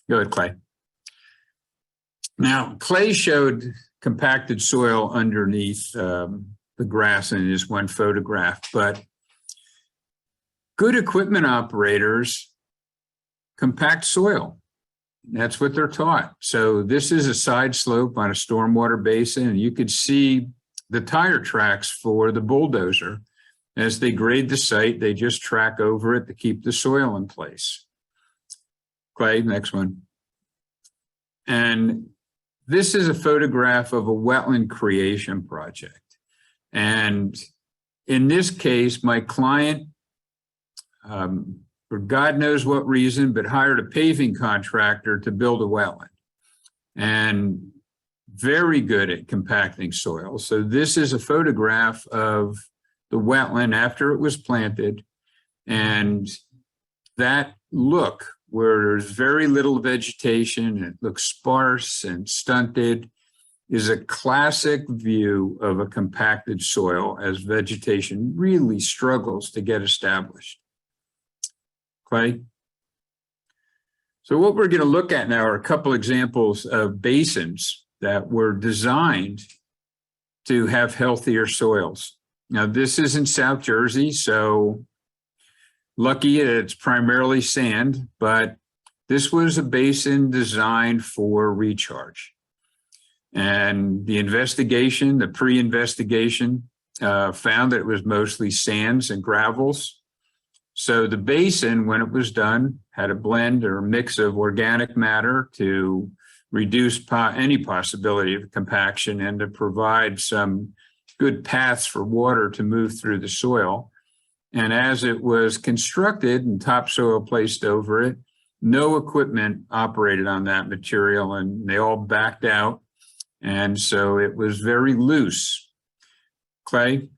Go ahead, Clay. Now, Clay showed compacted soil underneath the grass in his one photograph, but good equipment operators compact soil. That's what they're taught. So this is a side slope on a stormwater basin, and you could see the tire tracks for the bulldozer. As they grade the site, they just track over it to keep the soil in place. Clay, next one. And this is a photograph of a wetland creation project. And in this case, my client, for God knows what reason, but hired a paving contractor to build a wetland. And very good at compacting soil. So this is a photograph of the wetland after it was planted. And that look, where there's very little vegetation, it looks sparse and stunted, is a classic view of a compacted soil as vegetation really struggles to get established. Clay? So what we're going to look at now are a couple examples of basins that were designed to have healthier soils. Now, this is in South Jersey, so lucky it's primarily sand, but this was a basin designed for recharge. And the investigation, the pre-investigation, found that it was mostly sands and gravels. So the basin, when it was done, had a blend or a mix of organic matter to reduce any possibility of compaction and to provide some good paths for water to move through the soil. And as it was constructed and topsoil placed over it, no equipment operated on that material and they all backed out. And so it was very loose. Clay?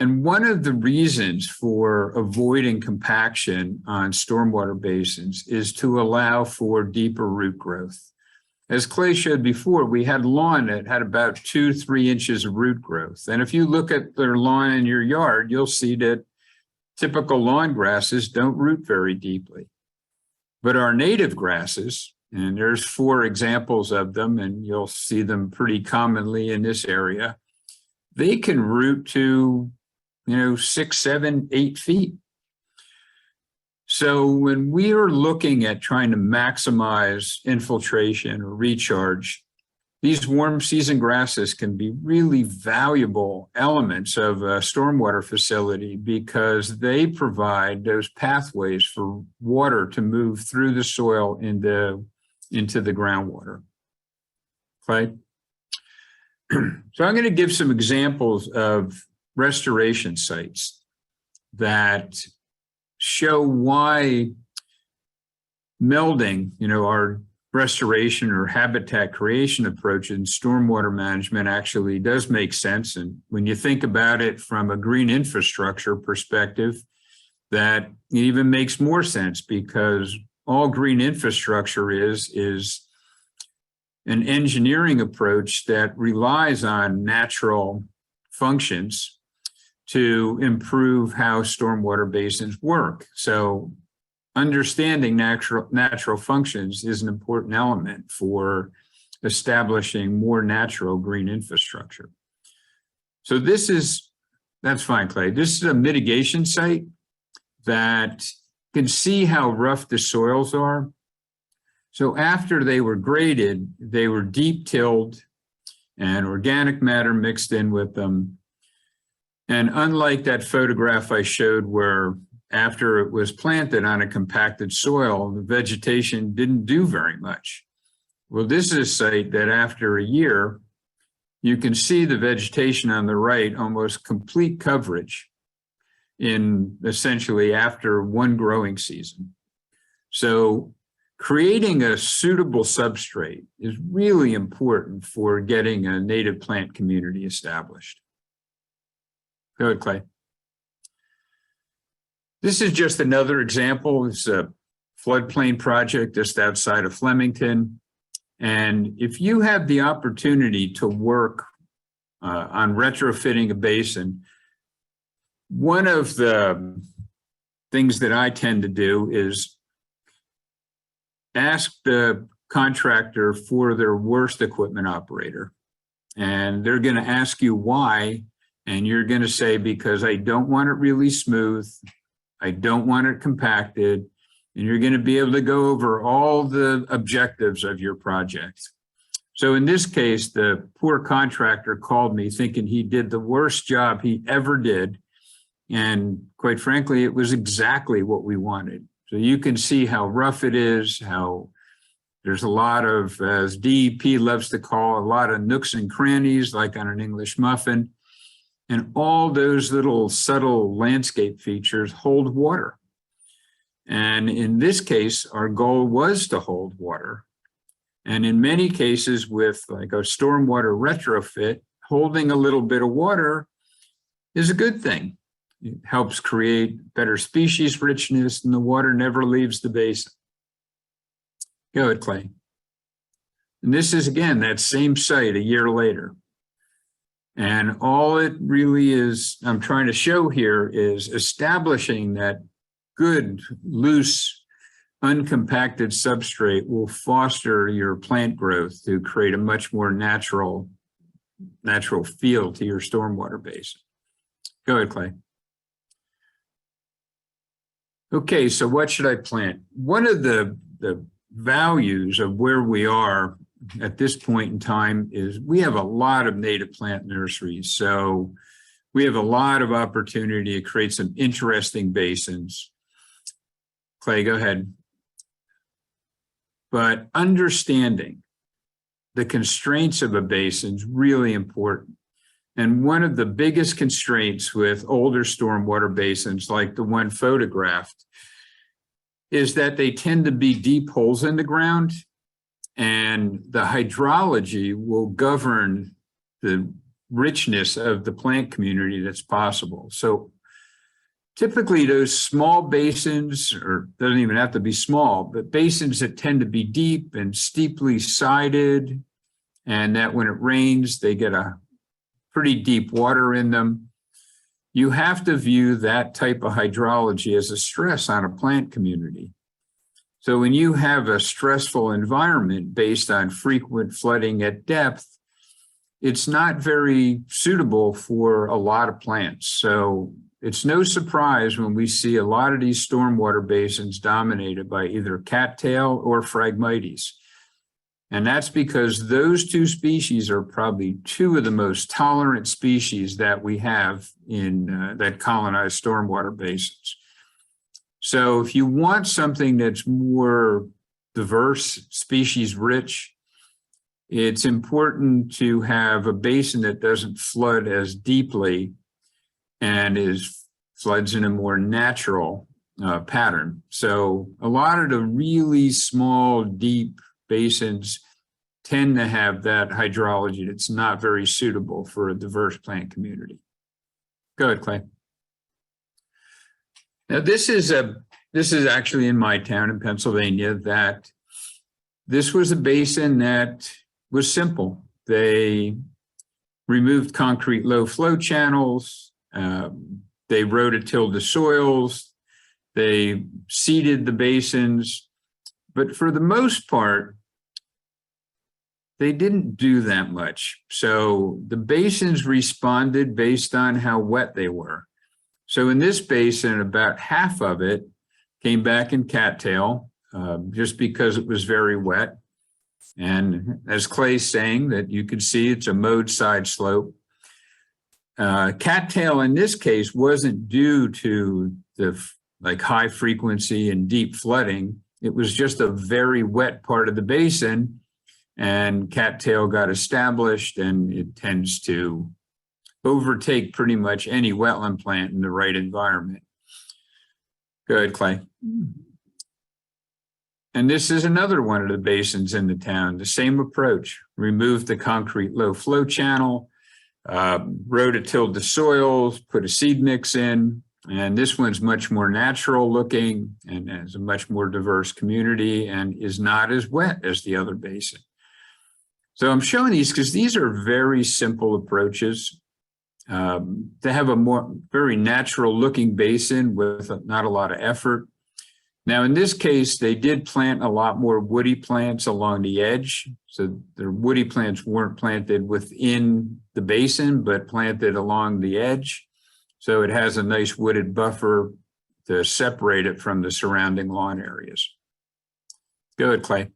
And one of the reasons for avoiding compaction on stormwater basins is to allow for deeper root growth. As Clay showed before, we had lawn that had about 2-3 inches of root growth. And if you look at their lawn in your yard, you'll see that typical lawn grasses don't root very deeply. But our native grasses, and there's 4 examples of them, and you'll see them pretty commonly in this area, they can root to 6, 7, 8 feet. So when we are looking at trying to maximize infiltration or recharge, these warm season grasses can be really valuable elements of a stormwater facility because they provide those pathways for water to move through the soil into the groundwater. Right? So I'm going to give some examples of restoration sites that show why melding, our restoration or habitat creation approach in stormwater management actually does make sense. And when you think about it from a green infrastructure perspective, that even makes more sense because all green infrastructure is an engineering approach that relies on natural functions to improve how stormwater basins work. So understanding natural functions is an important element for establishing more natural green infrastructure. So that's fine, Clay. This is a mitigation site that can see how rough the soils are. So after they were graded, they were deep tilled and organic matter mixed in with them. And unlike that photograph I showed where after it was planted on a compacted soil, the vegetation didn't do very much. Well, this is a site that after a year, you can see the vegetation on the right, almost complete coverage in essentially after one growing season. So creating a suitable substrate is really important for getting a native plant community established. Go ahead, Clay. This is just another example. It's a floodplain project just outside of Flemington. And if you have the opportunity to work on retrofitting a basin, one of the things that I tend to do is ask the contractor for their worst equipment operator. And they're going to ask you why. And you're going to say, because I don't want it really smooth. I don't want it compacted. And you're going to be able to go over all the objectives of your project. So in this case, the poor contractor called me thinking he did the worst job he ever did. And quite frankly, it was exactly what we wanted. So you can see how rough it is, how there's a lot of, as DEP loves to call, a lot of nooks and crannies, like on an English muffin. And all those little subtle landscape features hold water. And in this case, our goal was to hold water. And in many cases with like a stormwater retrofit, holding a little bit of water is a good thing. It helps create better species richness and the water never leaves the basin. Go ahead, Clay. And this is, again, that same site a year later. And all it really is, I'm trying to show here, is establishing that good, loose, uncompacted substrate will foster your plant growth to create a much more natural feel to your stormwater basin. Go ahead, Clay. Okay, so what should I plant? One of the values of where we are at this point in time is we have a lot of native plant nurseries. So we have a lot of opportunity to create some interesting basins. Clay, go ahead. But understanding the constraints of a basin is really important. And one of the biggest constraints with older stormwater basins, like the one photographed, is that they tend to be deep holes in the ground, and the hydrology will govern the richness of the plant community that's possible. So typically those small basins, or doesn't even have to be small, but basins that tend to be deep and steeply sided, and that when it rains, they get a pretty deep water in them. You have to view that type of hydrology as a stress on a plant community. So when you have a stressful environment based on frequent flooding at depth, it's not very suitable for a lot of plants. So it's no surprise when we see a lot of these stormwater basins dominated by either cattail or Phragmites. And that's because those two species are probably two of the most tolerant species that we have in that colonize stormwater basins. So if you want something that's more diverse, species rich, it's important to have a basin that doesn't flood as deeply and floods in a more natural pattern. So a lot of the really small, deep basins tend to have that hydrology that's not very suitable for a diverse plant community. Go ahead, Clay. Now this is actually in my town in Pennsylvania. That this was a basin that was simple. They removed concrete low flow channels. They rototilled the soils. They seeded the basins, but for the most part, they didn't do that much. So the basins responded based on how wet they were. So in this basin, about half of it came back in cattail, just because it was very wet. And as Clay's saying, that you could see it's a mowed side slope. Cattail in this case wasn't due to the high frequency and deep flooding. It was just a very wet part of the basin, and cattail got established, and it tends to overtake pretty much any wetland plant in the right environment. Go ahead, Clay. And this is another one of the basins in the town, the same approach. Removed the concrete low flow channel, rototilled the soils, put a seed mix in, and this one's much more natural looking and has a much more diverse community and is not as wet as the other basin. So I'm showing these because these are very simple approaches to have a very natural looking basin with not a lot of effort. Now, in this case, they did plant a lot more woody plants along the edge. So the woody plants weren't planted within the basin, but planted along the edge. So it has a nice wooded buffer to separate it from the surrounding lawn areas. Go ahead, Clay.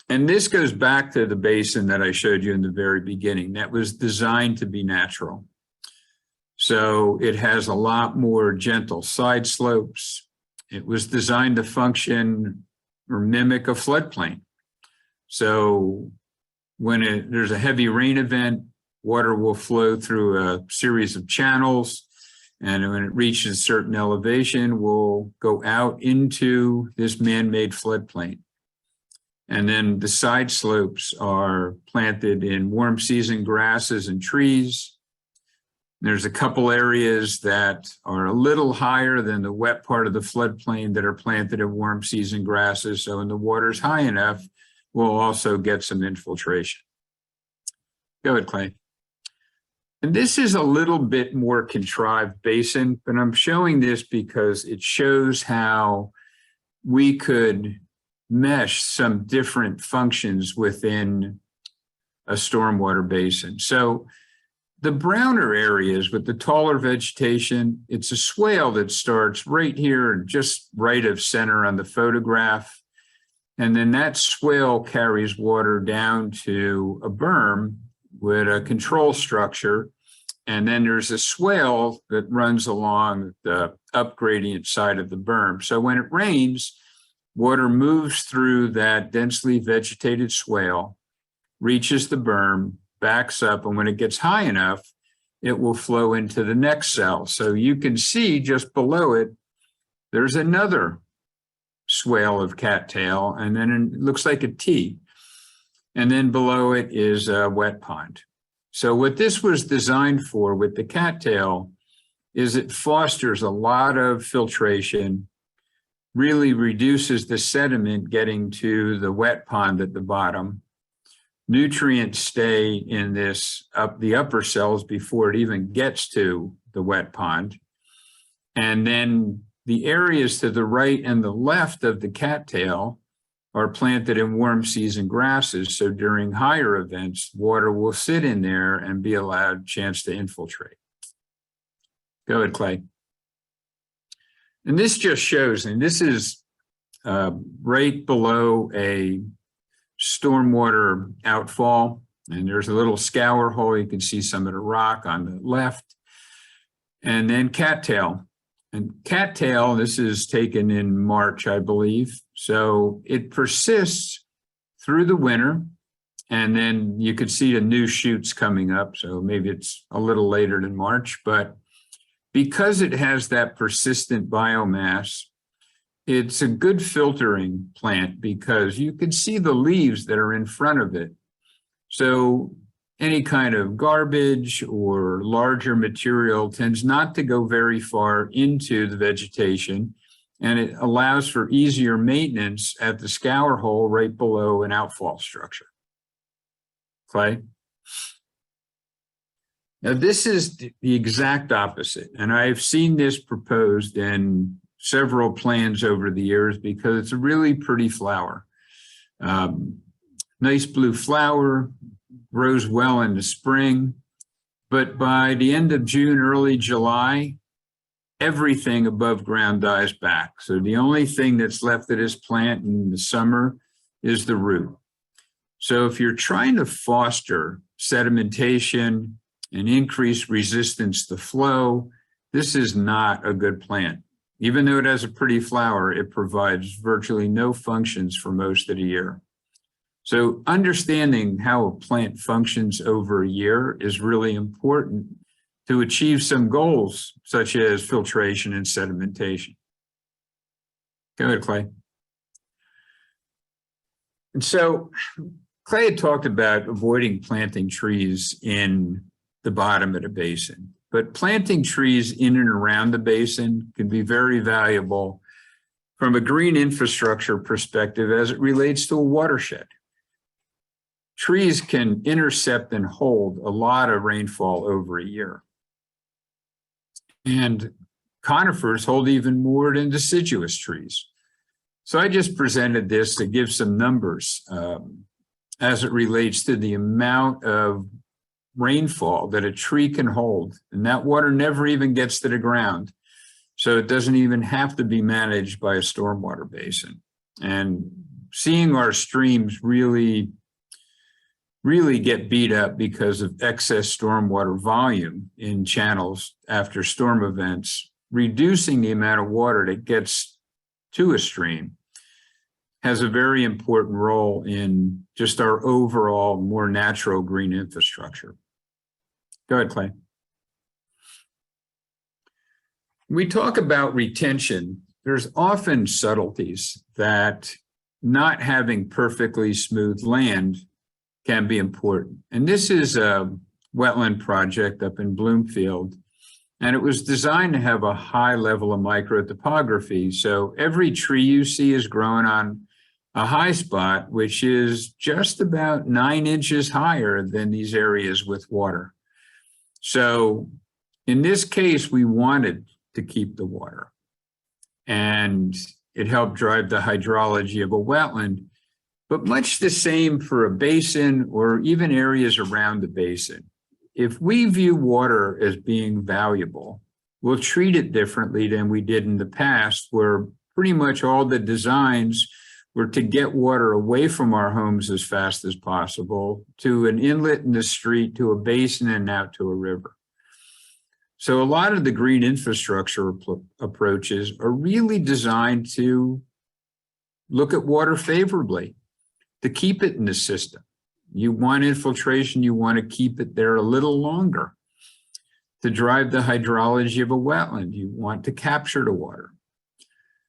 And this goes back to the basin that I showed you in the very beginning. That was designed to be natural. So it has a lot more gentle side slopes. It was designed to function or mimic a floodplain. So when there's a heavy rain event, water will flow through a series of channels. And when it reaches a certain elevation, will go out into this man-made floodplain. And then the side slopes are planted in warm season grasses and trees. There's a couple areas that are a little higher than the wet part of the floodplain that are planted in warm season grasses. So when the water's high enough, we'll also get some infiltration. Go ahead, Clay. And this is a little bit more contrived basin, but I'm showing this because it shows how we could mesh some different functions within a stormwater basin. So the browner areas with the taller vegetation, it's a swale that starts right here, just right of center on the photograph. And then that swale carries water down to a berm with a control structure. And then there's a swale that runs along the up gradient side of the berm. So when it rains, water moves through that densely vegetated swale, reaches the berm, backs up, and when it gets high enough, it will flow into the next cell. So you can see just below it, there's another swale of cattail, and then it looks like a T. And then below it is a wet pond. So what this was designed for with the cattail is it fosters a lot of filtration, really reduces the sediment getting to the wet pond at the bottom. Nutrients stay in the upper cells before it even gets to the wet pond. And then the areas to the right and the left of the cattail are planted in warm season grasses. So during higher events, water will sit in there and be allowed a chance to infiltrate. Go ahead, Clay. And this just shows, and this is right below a stormwater outfall, and there's a little scour hole. You can see some of the rock on the left, and then cattail. And cattail, this is taken in March, I believe. So it persists through the winter, and then you could see the new shoots coming up. So maybe it's a little later than March, but because it has that persistent biomass, it's a good filtering plant because you can see the leaves that are in front of it. So any kind of garbage or larger material tends not to go very far into the vegetation, and it allows for easier maintenance at the scour hole right below an outfall structure. Clay? Now, this is the exact opposite, and I've seen this proposed in several plans over the years because it's a really pretty flower. Nice blue flower, grows well in the spring, but by the end of June, early July, everything above ground dies back. So the only thing that's left of this plant in the summer is the root. So if you're trying to foster sedimentation and increase resistance to flow, this is not a good plant. Even though it has a pretty flower, it provides virtually no functions for most of the year. So understanding how a plant functions over a year is really important to achieve some goals, such as filtration and sedimentation. Go ahead, Clay. And so Clay had talked about avoiding planting trees in the bottom of the basin, but planting trees in and around the basin can be very valuable from a green infrastructure perspective as it relates to a watershed. Trees can intercept and hold a lot of rainfall over a year. And conifers hold even more than deciduous trees. So I just presented this to give some numbers as it relates to the amount of rainfall that a tree can hold. And that water never even gets to the ground. So it doesn't even have to be managed by a stormwater basin. And seeing our streams really get beat up because of excess stormwater volume in channels after storm events, reducing the amount of water that gets to a stream has a very important role in just our overall more natural green infrastructure. Go ahead, Clay. We talk about retention. There's often subtleties that not having perfectly smooth land can be important. And this is a wetland project up in Bloomfield. And it was designed to have a high level of microtopography. So every tree you see is growing on a high spot, which is just about 9 inches higher than these areas with water. So in this case, we wanted to keep the water, and it helped drive the hydrology of a wetland, but much the same for a basin or even areas around the basin. If we view water as being valuable, we'll treat it differently than we did in the past, where pretty much all the designs were to get water away from our homes as fast as possible, to an inlet in the street, to a basin, and out to a river. So a lot of the green infrastructure approaches are really designed to look at water favorably, to keep it in the system. You want infiltration, you want to keep it there a little longer. To drive the hydrology of a wetland, you want to capture the water.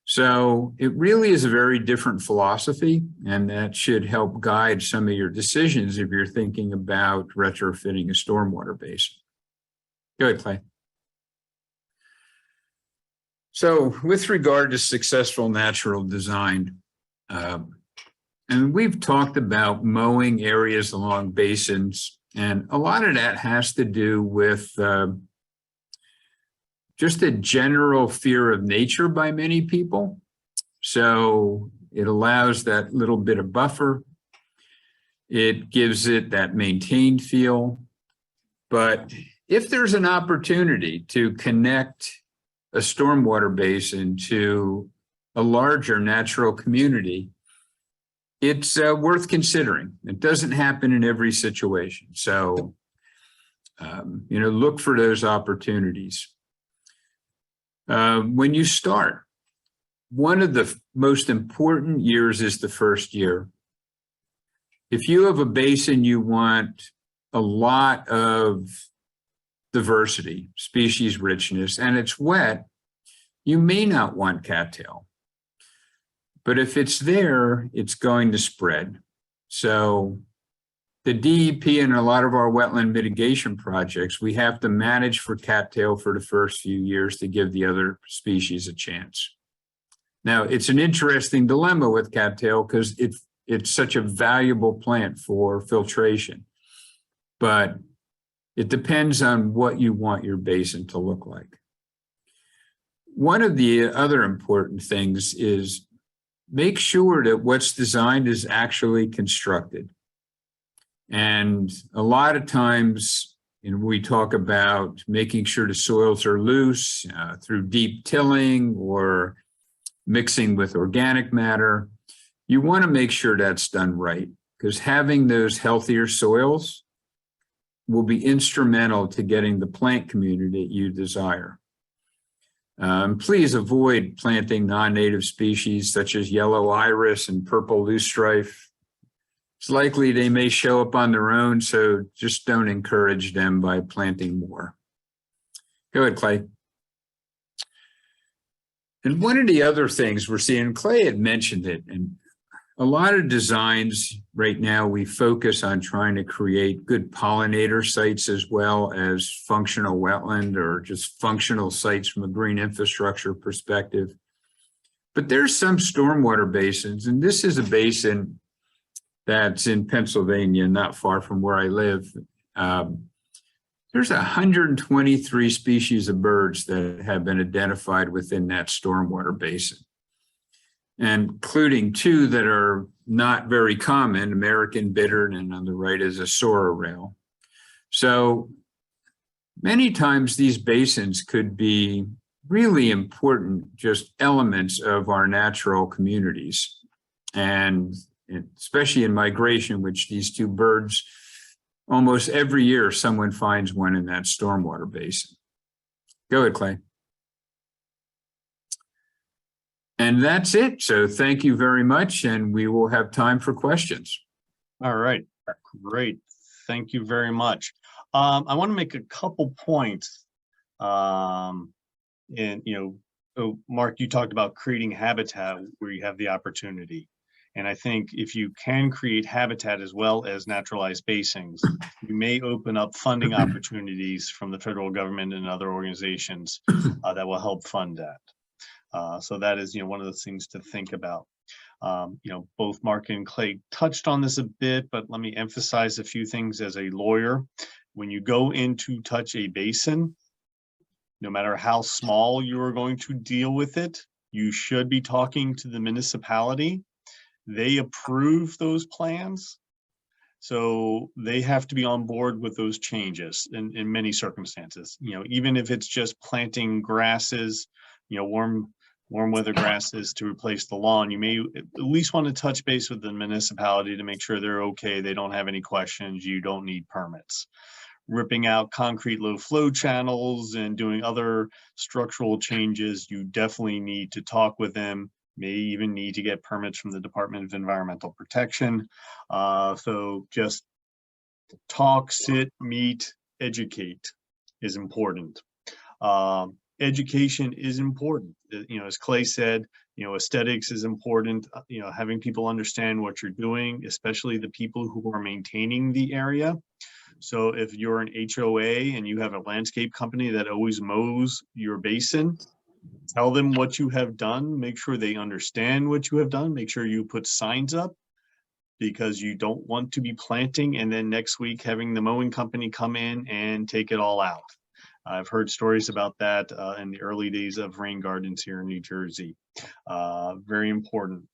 So it really is a very different philosophy, and that should help guide some of your decisions if you're thinking about retrofitting a stormwater basin. Go ahead, Clay. So with regard to successful natural design, and we've talked about mowing areas along basins, and a lot of that has to do with just a general fear of nature by many people. So it allows that little bit of buffer. It gives it that maintained feel. But if there's an opportunity to connect a stormwater basin to a larger natural community, it's worth considering. It doesn't happen in every situation. So, look for those opportunities. When you start, one of the most important years is the first year. If you have a basin, you want a lot of diversity, species richness, and it's wet, you may not want cattail. But if it's there, it's going to spread. So the DEP and a lot of our wetland mitigation projects, we have to manage for cattail for the first few years to give the other species a chance. Now, it's an interesting dilemma with cattail because it's such a valuable plant for filtration, but it depends on what you want your basin to look like. One of the other important things is make sure that what's designed is actually constructed. And a lot of times, we talk about making sure the soils are loose through deep tilling or mixing with organic matter. You want to make sure that's done right, because having those healthier soils will be instrumental to getting the plant community you desire. Please avoid planting non-native species such as yellow iris and purple loosestrife. It's likely they may show up on their own, so just don't encourage them by planting more. Go ahead, Clay. And one of the other things we're seeing, Clay had mentioned it, and a lot of designs right now, we focus on trying to create good pollinator sites as well as functional wetland or just functional sites from a green infrastructure perspective. But there's some stormwater basins, and this is a basin that's in Pennsylvania, not far from where I live. There's 123 species of birds that have been identified within that stormwater basin, including 2 that are not very common, American bittern, and on the right is a sora rail. So many times these basins could be really important just elements of our natural communities, and especially in migration, which these 2 birds, almost every year someone finds one in that stormwater basin. Go ahead, Clay. And that's it. So thank you very much, and we will have time for questions. All right, great. Thank you very much. I want to make a couple points. So Mark, you talked about creating habitat where you have the opportunity. And I think if you can create habitat as well as naturalized basins, you may open up funding opportunities from the federal government and other organizations that will help fund that. So that is, one of the things to think about. Both Mark and Clay touched on this a bit, but let me emphasize a few things as a lawyer. When you go in to touch a basin, no matter how small you are going to deal with it, you should be talking to the municipality. They approve those plans. So they have to be on board with those changes in many circumstances. Even if it's just planting grasses, warm weather grasses to replace the lawn, you may at least want to touch base with the municipality to make sure they're okay. They don't have any questions. You don't need permits. Ripping out concrete low flow channels and doing other structural changes, you definitely need to talk with them. May even need to get permits from the Department of Environmental Protection. So just talk, sit, meet, educate is important. Education is important. As Clay said, aesthetics is important. Having people understand what you're doing, especially the people who are maintaining the area. So if you're an HOA and you have a landscape company that always mows your basin, tell them what you have done. Make sure they understand what you have done. Make sure you put signs up, because you don't want to be planting and then next week having the mowing company come in and take it all out. I've heard stories about that in the early days of rain gardens here in New Jersey. Very important.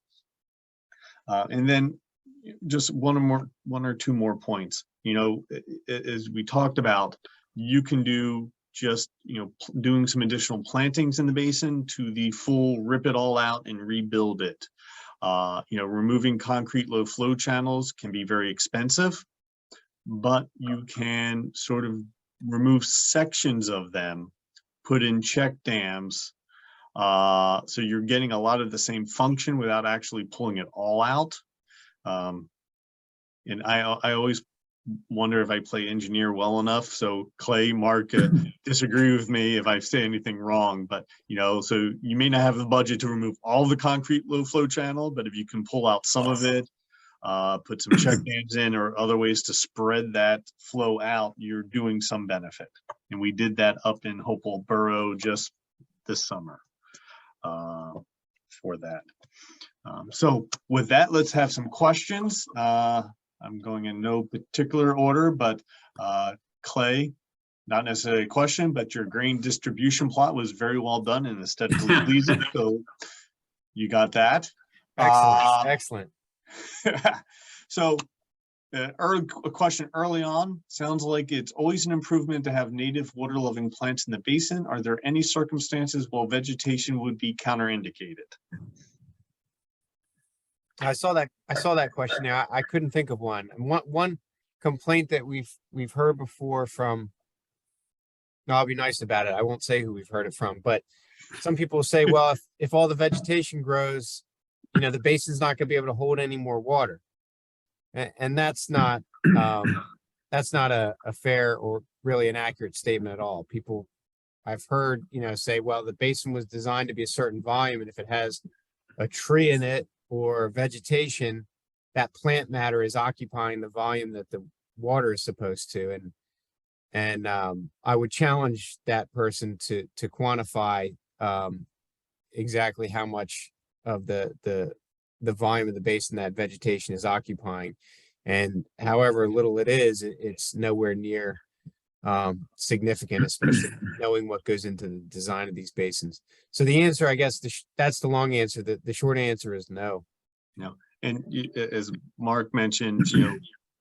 And then just one or two more points. As we talked about, you can do just doing some additional plantings in the basin to the full rip it all out and rebuild it. Removing concrete low flow channels can be very expensive, but you can sort of remove sections of them, put in check dams, so you're getting a lot of the same function without actually pulling it all out. And I always wonder if I play engineer well enough. So Clay, Mark, disagree with me if I say anything wrong, but so you may not have the budget to remove all the concrete low flow channel, but if you can pull out some of it, put some check dams in or other ways to spread that flow out, you're doing some benefit. And we did that up in Hopewell Borough just this summer for that. So with that, let's have some questions. I'm going in no particular order, but Clay, not necessarily a question, but your grain distribution plot was very well done and aesthetically pleasing. So you got that. Excellent. So a question early on, sounds like it's always an improvement to have native water loving plants in the basin. Are there any circumstances where vegetation would be counterindicated? I saw that question there. I couldn't think of one. And one complaint that we've heard before from, no, I'll be nice about it. I won't say who we've heard it from, but some people say, well, if all the vegetation grows, the basin's not going to be able to hold any more water. And that's not a fair or really an accurate statement at all. People I've heard, say, well, the basin was designed to be a certain volume, and if it has a tree in it or vegetation, that plant matter is occupying the volume that the water is supposed to. And I would challenge that person to quantify exactly how much of the volume of the basin that vegetation is occupying. And however little it is, it's nowhere near significant, especially knowing what goes into the design of these basins. So the answer, I guess, that's the long answer. The short answer is no. No. And as Mark mentioned,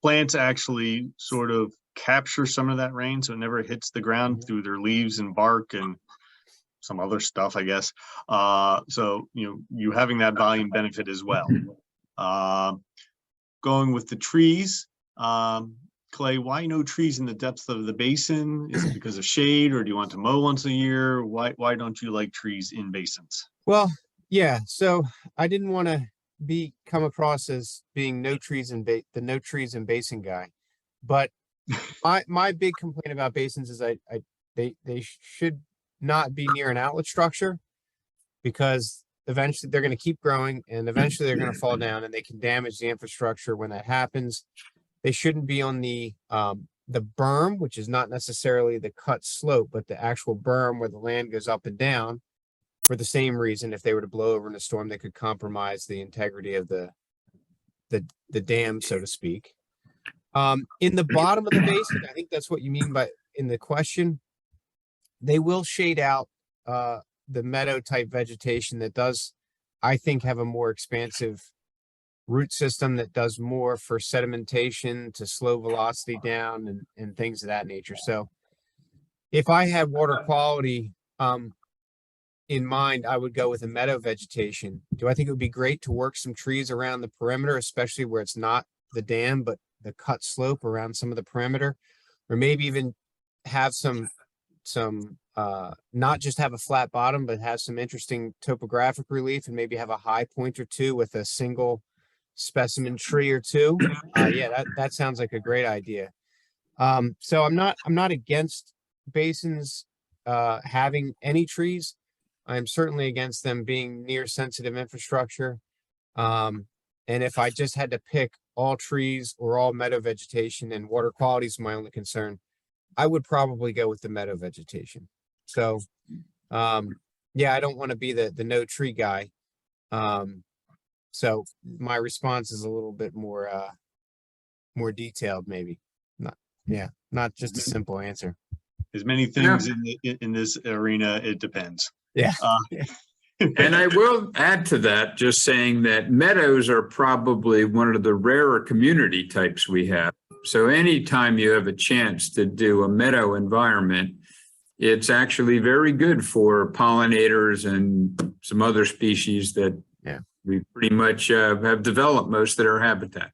plants actually sort of capture some of that rain, so it never hits the ground through their leaves and bark and some other stuff, I guess. So, you having that volume benefit as well. Going with the trees, Clay, why no trees in the depths of the basin? Is it because of shade, or do you want to mow once a year? Why don't you like trees in basins? Well, yeah. So I didn't want to come across as being the no trees in basin guy, but my big complaint about basins is they should not be near an outlet structure, because eventually they're going to keep growing and eventually they're going to fall down and they can damage the infrastructure when that happens. They shouldn't be on the berm, which is not necessarily the cut slope, but the actual berm where the land goes up and down. For the same reason, if they were to blow over in a storm, they could compromise the integrity of the dam, so to speak. In the bottom of the basin, I think that's what you mean by in the question. They will shade out the meadow type vegetation that does, I think, have a more expansive root system that does more for sedimentation to slow velocity down and things of that nature. So if I had water quality in mind, I would go with a meadow vegetation. Do I think it would be great to work some trees around the perimeter, especially where it's not the dam, but the cut slope around some of the perimeter, or maybe even have some not just have a flat bottom, but have some interesting topographic relief and maybe have a high point or two with a single specimen tree or two. Yeah, that sounds like a great idea. So I'm not against basins having any trees. I'm certainly against them being near sensitive infrastructure. And if I just had to pick all trees or all meadow vegetation and water quality is my only concern, I would probably go with the meadow vegetation. So, yeah, I don't want to be the no tree guy. So my response is a little bit more detailed, maybe. Not just a simple answer. There's many things in this arena. It depends. Yeah. And I will add to that, just saying that meadows are probably one of the rarer community types we have. So anytime you have a chance to do a meadow environment, it's actually very good for pollinators and some other species that we pretty much have developed most of their habitat.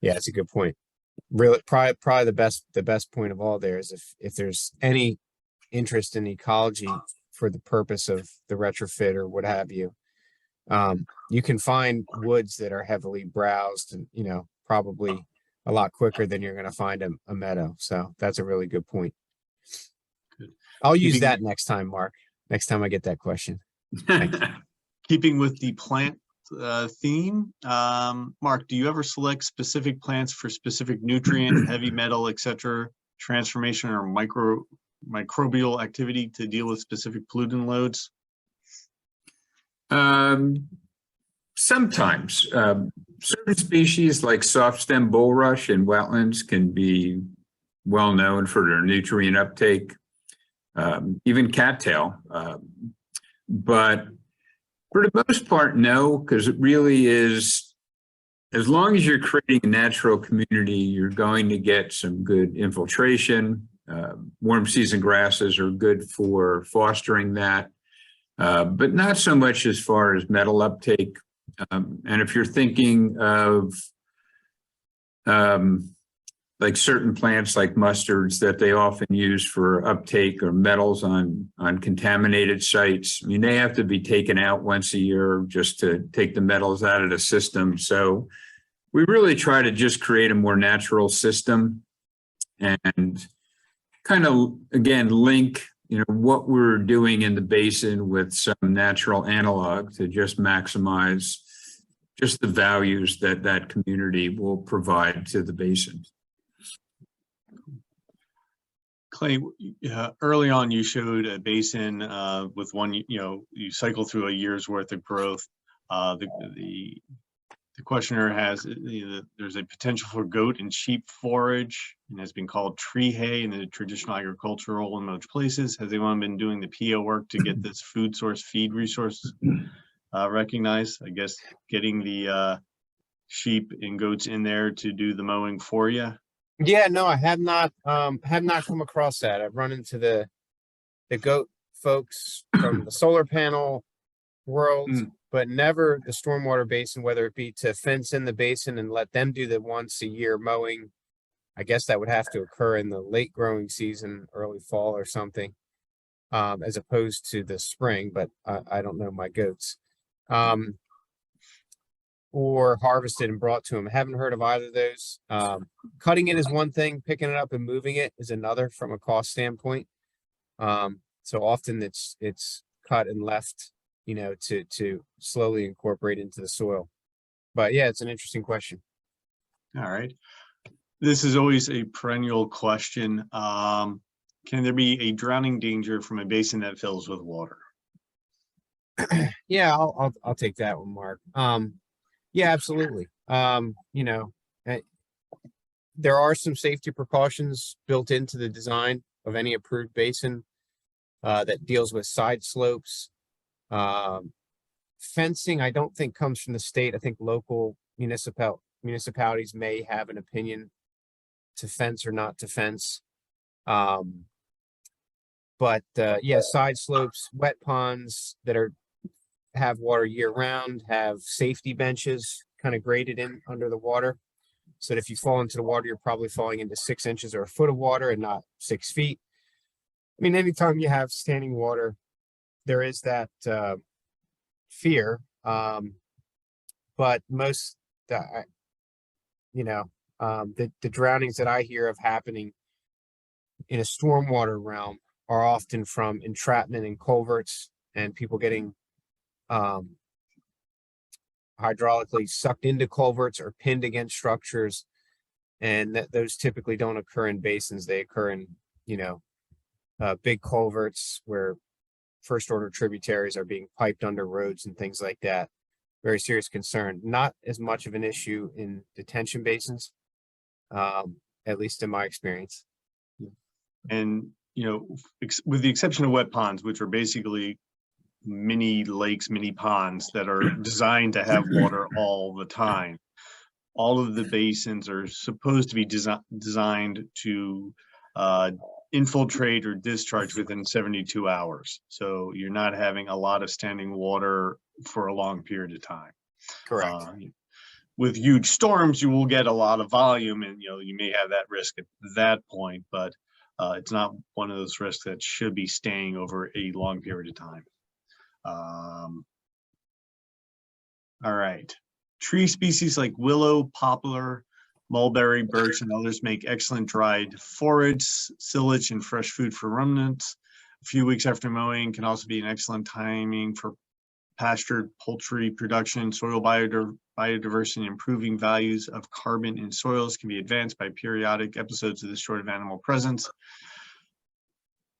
Yeah, that's a good point. Really, probably the best point of all there is if there's any interest in ecology for the purpose of the retrofit or what have you, you can find woods that are heavily browsed and, probably a lot quicker than you're going to find a meadow. So that's a really good point. Good. I'll use that next time, Mark. Next time I get that question. Keeping with the plant theme, Mark, do you ever select specific plants for specific nutrient, heavy metal, etc., transformation or microbial activity to deal with specific pollutant loads? Sometimes certain species like soft stem bulrush in wetlands can be well known for their nutrient uptake, even cattail. But for the most part, no, because it really is, as long as you're creating a natural community, you're going to get some good infiltration. Warm season grasses are good for fostering that, but not so much as far as metal uptake. And if you're thinking of like certain plants like mustards that they often use for uptake or metals on contaminated sites, I mean, they have to be taken out once a year just to take the metals out of the system. So we really try to just create a more natural system and kind of, again, link, what we're doing in the basin with some natural analog to just maximize just the values that that community will provide to the basin. Clay, early on you showed a basin with one, you cycle through a year's worth of growth. The questioner has, there's a potential for goat and sheep forage and has been called tree hay in the traditional agricultural in most places. Has anyone been doing the PO work to get this food source feed resource recognized? I guess getting the sheep and goats in there to do the mowing for you. Yeah, no, I have not come across that. I've run into the goat folks from the solar panel world, but never the stormwater basin, whether it be to fence in the basin and let them do the once a year mowing. I guess that would have to occur in the late growing season, early fall or something, as opposed to the spring, but I don't know my goats. Or harvested and brought to them. I haven't heard of either of those. Cutting it is one thing, picking it up and moving it is another from a cost standpoint. So often it's cut and left to slowly incorporate into the soil. But yeah, it's an interesting question. All right. This is always a perennial question. Can there be a drowning danger from a basin that fills with water? Yeah, I'll take that one, Mark. Yeah, absolutely. There are some safety precautions built into the design of any approved basin that deals with side slopes. Fencing, I don't think comes from the state. I think local municipalities may have an opinion to fence or not to fence. But yeah, side slopes, wet ponds that have water year round, have safety benches kind of graded in under the water. So that if you fall into the water, you're probably falling into 6 inches or a foot of water and not 6 feet. I mean, anytime you have standing water, there is that fear. But most, the drownings that I hear of happening in a stormwater realm are often from entrapment in culverts and people getting hydraulically sucked into culverts or pinned against structures. And those typically don't occur in basins. They occur in, big culverts where first order tributaries are being piped under roads and things like that. Very serious concern. Not as much of an issue in detention basins, at least in my experience. And, with the exception of wet ponds, which are basically mini lakes, mini ponds that are designed to have water all the time, all of the basins are supposed to be designed to infiltrate or discharge within 72 hours. So you're not having a lot of standing water for a long period of time. Correct. With huge storms, you will get a lot of volume, and you may have that risk at that point, but it's not one of those risks that should be staying over a long period of time. All right. Tree species like willow, poplar, mulberry, birch, and others make excellent dried forage, silage, and fresh food for ruminants. A few weeks after mowing can also be an excellent timing for pastured poultry production. Soil biodiversity and improving values of carbon in soils can be advanced by periodic episodes of this sort of animal presence.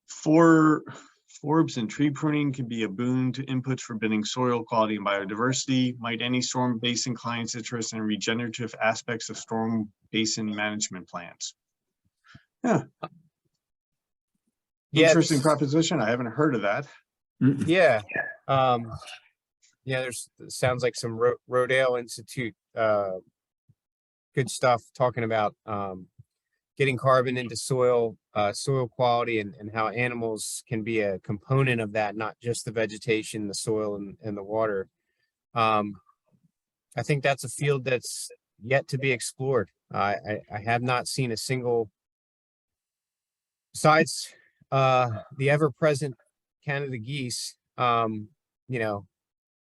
Forbs and tree pruning can be a boon to inputs for building soil quality and biodiversity. Might any storm basin clients interested in regenerative aspects of storm basin management plans? Yeah. Interesting proposition. I haven't heard of that. Yeah. Yeah, sounds like some Rodale Institute good stuff talking about getting carbon into soil quality and how animals can be a component of that, not just the vegetation, the soil, and the water. I think that's a field that's yet to be explored. I have not seen a single, besides the ever-present Canada geese,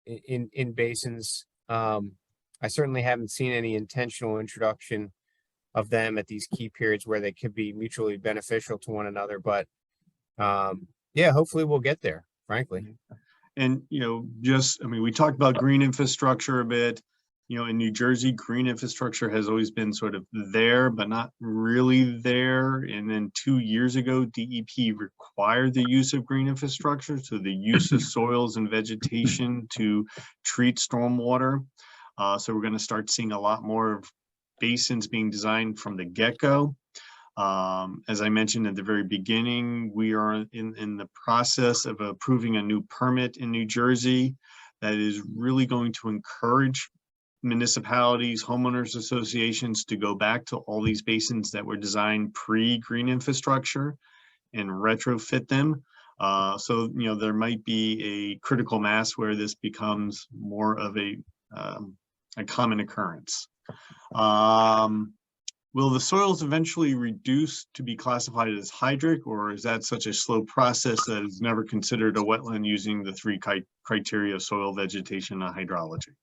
in basins. I certainly haven't seen any intentional introduction of them at these key periods where they could be mutually beneficial to one another. But yeah, hopefully we'll get there, frankly. And, we talked about green infrastructure a bit. In New Jersey, green infrastructure has always been sort of there, but not really there. And then 2 years ago, DEP required the use of green infrastructure, so the use of soils and vegetation to treat stormwater. So we're going to start seeing a lot more of basins being designed from the get-go. As I mentioned at the very beginning, we are in the process of approving a new permit in New Jersey that is really going to encourage municipalities, homeowners associations to go back to all these basins that were designed pre-green infrastructure and retrofit them. So, there might be a critical mass where this becomes more of a common occurrence. Will the soils eventually reduce to be classified as hydric, or is that such a slow process that is never considered a wetland using the 3 criteria of soil, vegetation, and hydrology?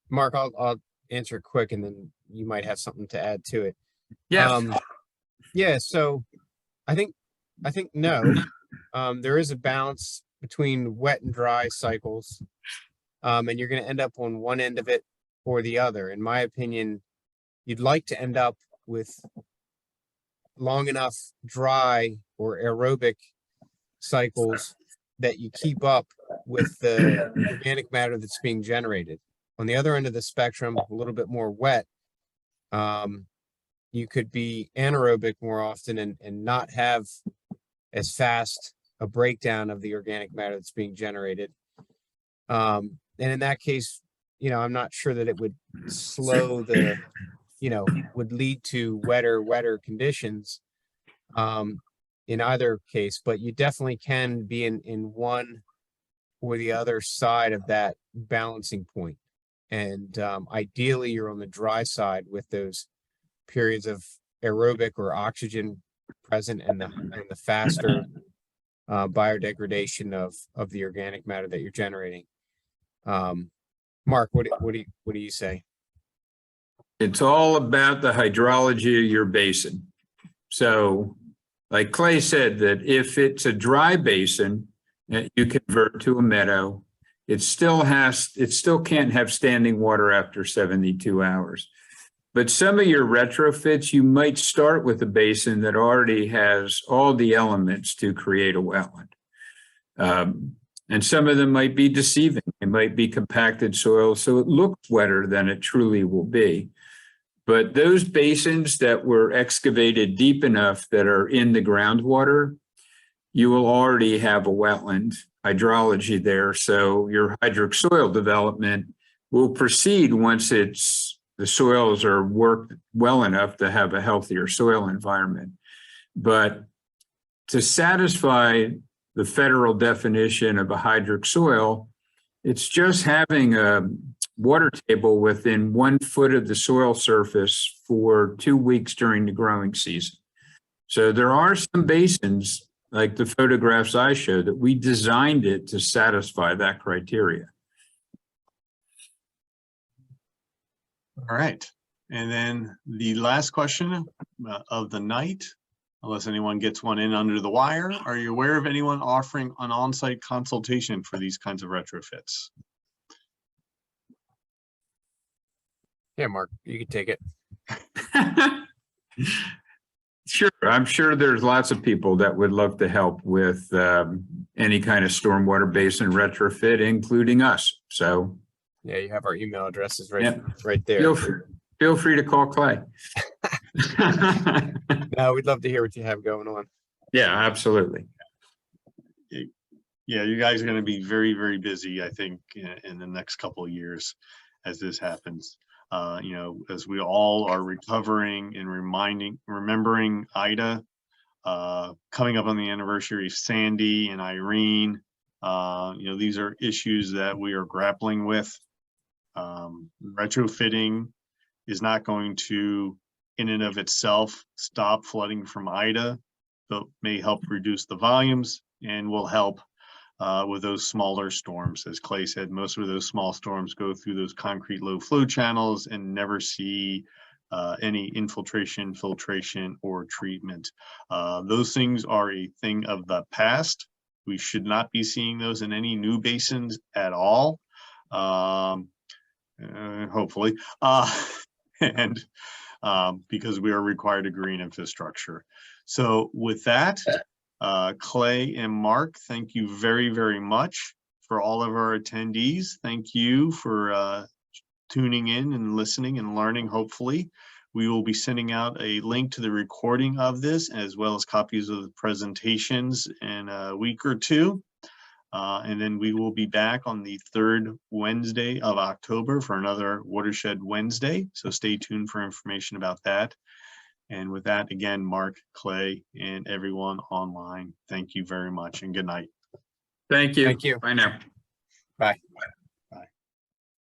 Mark, I'll answer quick, and then you might have something to add to it. Yeah. Yeah. So I think no. There is a balance between wet and dry cycles. And you're going to end up on one end of it or the other. In my opinion, you'd like to end up with long enough dry or aerobic cycles that you keep up with the organic matter that's being generated. On the other end of the spectrum, a little bit more wet, you could be anaerobic more often and not have as fast a breakdown of the organic matter that's being generated. And in that case, I'm not sure that it would slow the, would lead to wetter conditions in either case, but you definitely can be in one or the other side of that balancing point. And ideally, you're on the dry side with those periods of aerobic or oxygen present and the faster biodegradation of the organic matter that you're generating. Mark, what do you say? It's all about the hydrology of your basin. So like Clay said, that if it's a dry basin that you convert to a meadow, it still can't have standing water after 72 hours. But some of your retrofits, you might start with a basin that already has all the elements to create a wetland. And some of them might be deceiving. It might be compacted soil, so it looks wetter than it truly will be. But those basins that were excavated deep enough that are in the groundwater, you will already have a wetland hydrology there. So your hydric soil development will proceed once the soils are worked well enough to have a healthier soil environment. But to satisfy the federal definition of a hydric soil, it's just having a water table within 1 foot of the soil surface for 2 weeks during the growing season. So there are some basins, like the photographs I showed, that we designed it to satisfy that criteria. All right. And then the last question of the night, unless anyone gets one in under the wire, are you aware of anyone offering an on-site consultation for these kinds of retrofits? Yeah, Mark, you can take it. Sure. I'm sure there's lots of people that would love to help with any kind of stormwater basin retrofit, including us. So yeah, you have our email addresses Yep. right there. Feel free to call Clay. No, we'd love to hear what you have going on. Yeah, absolutely. Yeah, you guys are going to be very, very busy, I think, in the next couple of years as this happens. As we all are recovering and remembering Ida, coming up on the anniversary of Sandy and Irene. These are issues that we are grappling with. Retrofitting is not going to, in and of itself, stop flooding from Ida, but may help reduce the volumes and will help with those smaller storms. As Clay said, most of those small storms go through those concrete low flow channels and never see any infiltration, filtration, or treatment. Those things are a thing of the past. We should not be seeing those in any new basins at all, hopefully, and because we are required to green infrastructure. So with that, Clay and Mark, thank you very, very much. For all of our attendees, thank you for tuning in and listening and learning, hopefully. We will be sending out a link to the recording of this, as well as copies of the presentations in a week or two. And then we will be back on the 3rd Wednesday of October for another Watershed Wednesday. So stay tuned for information about that. And with that, again, Mark, Clay, and everyone online, thank you very much and good night. Thank you. Thank you. Bye now. Bye.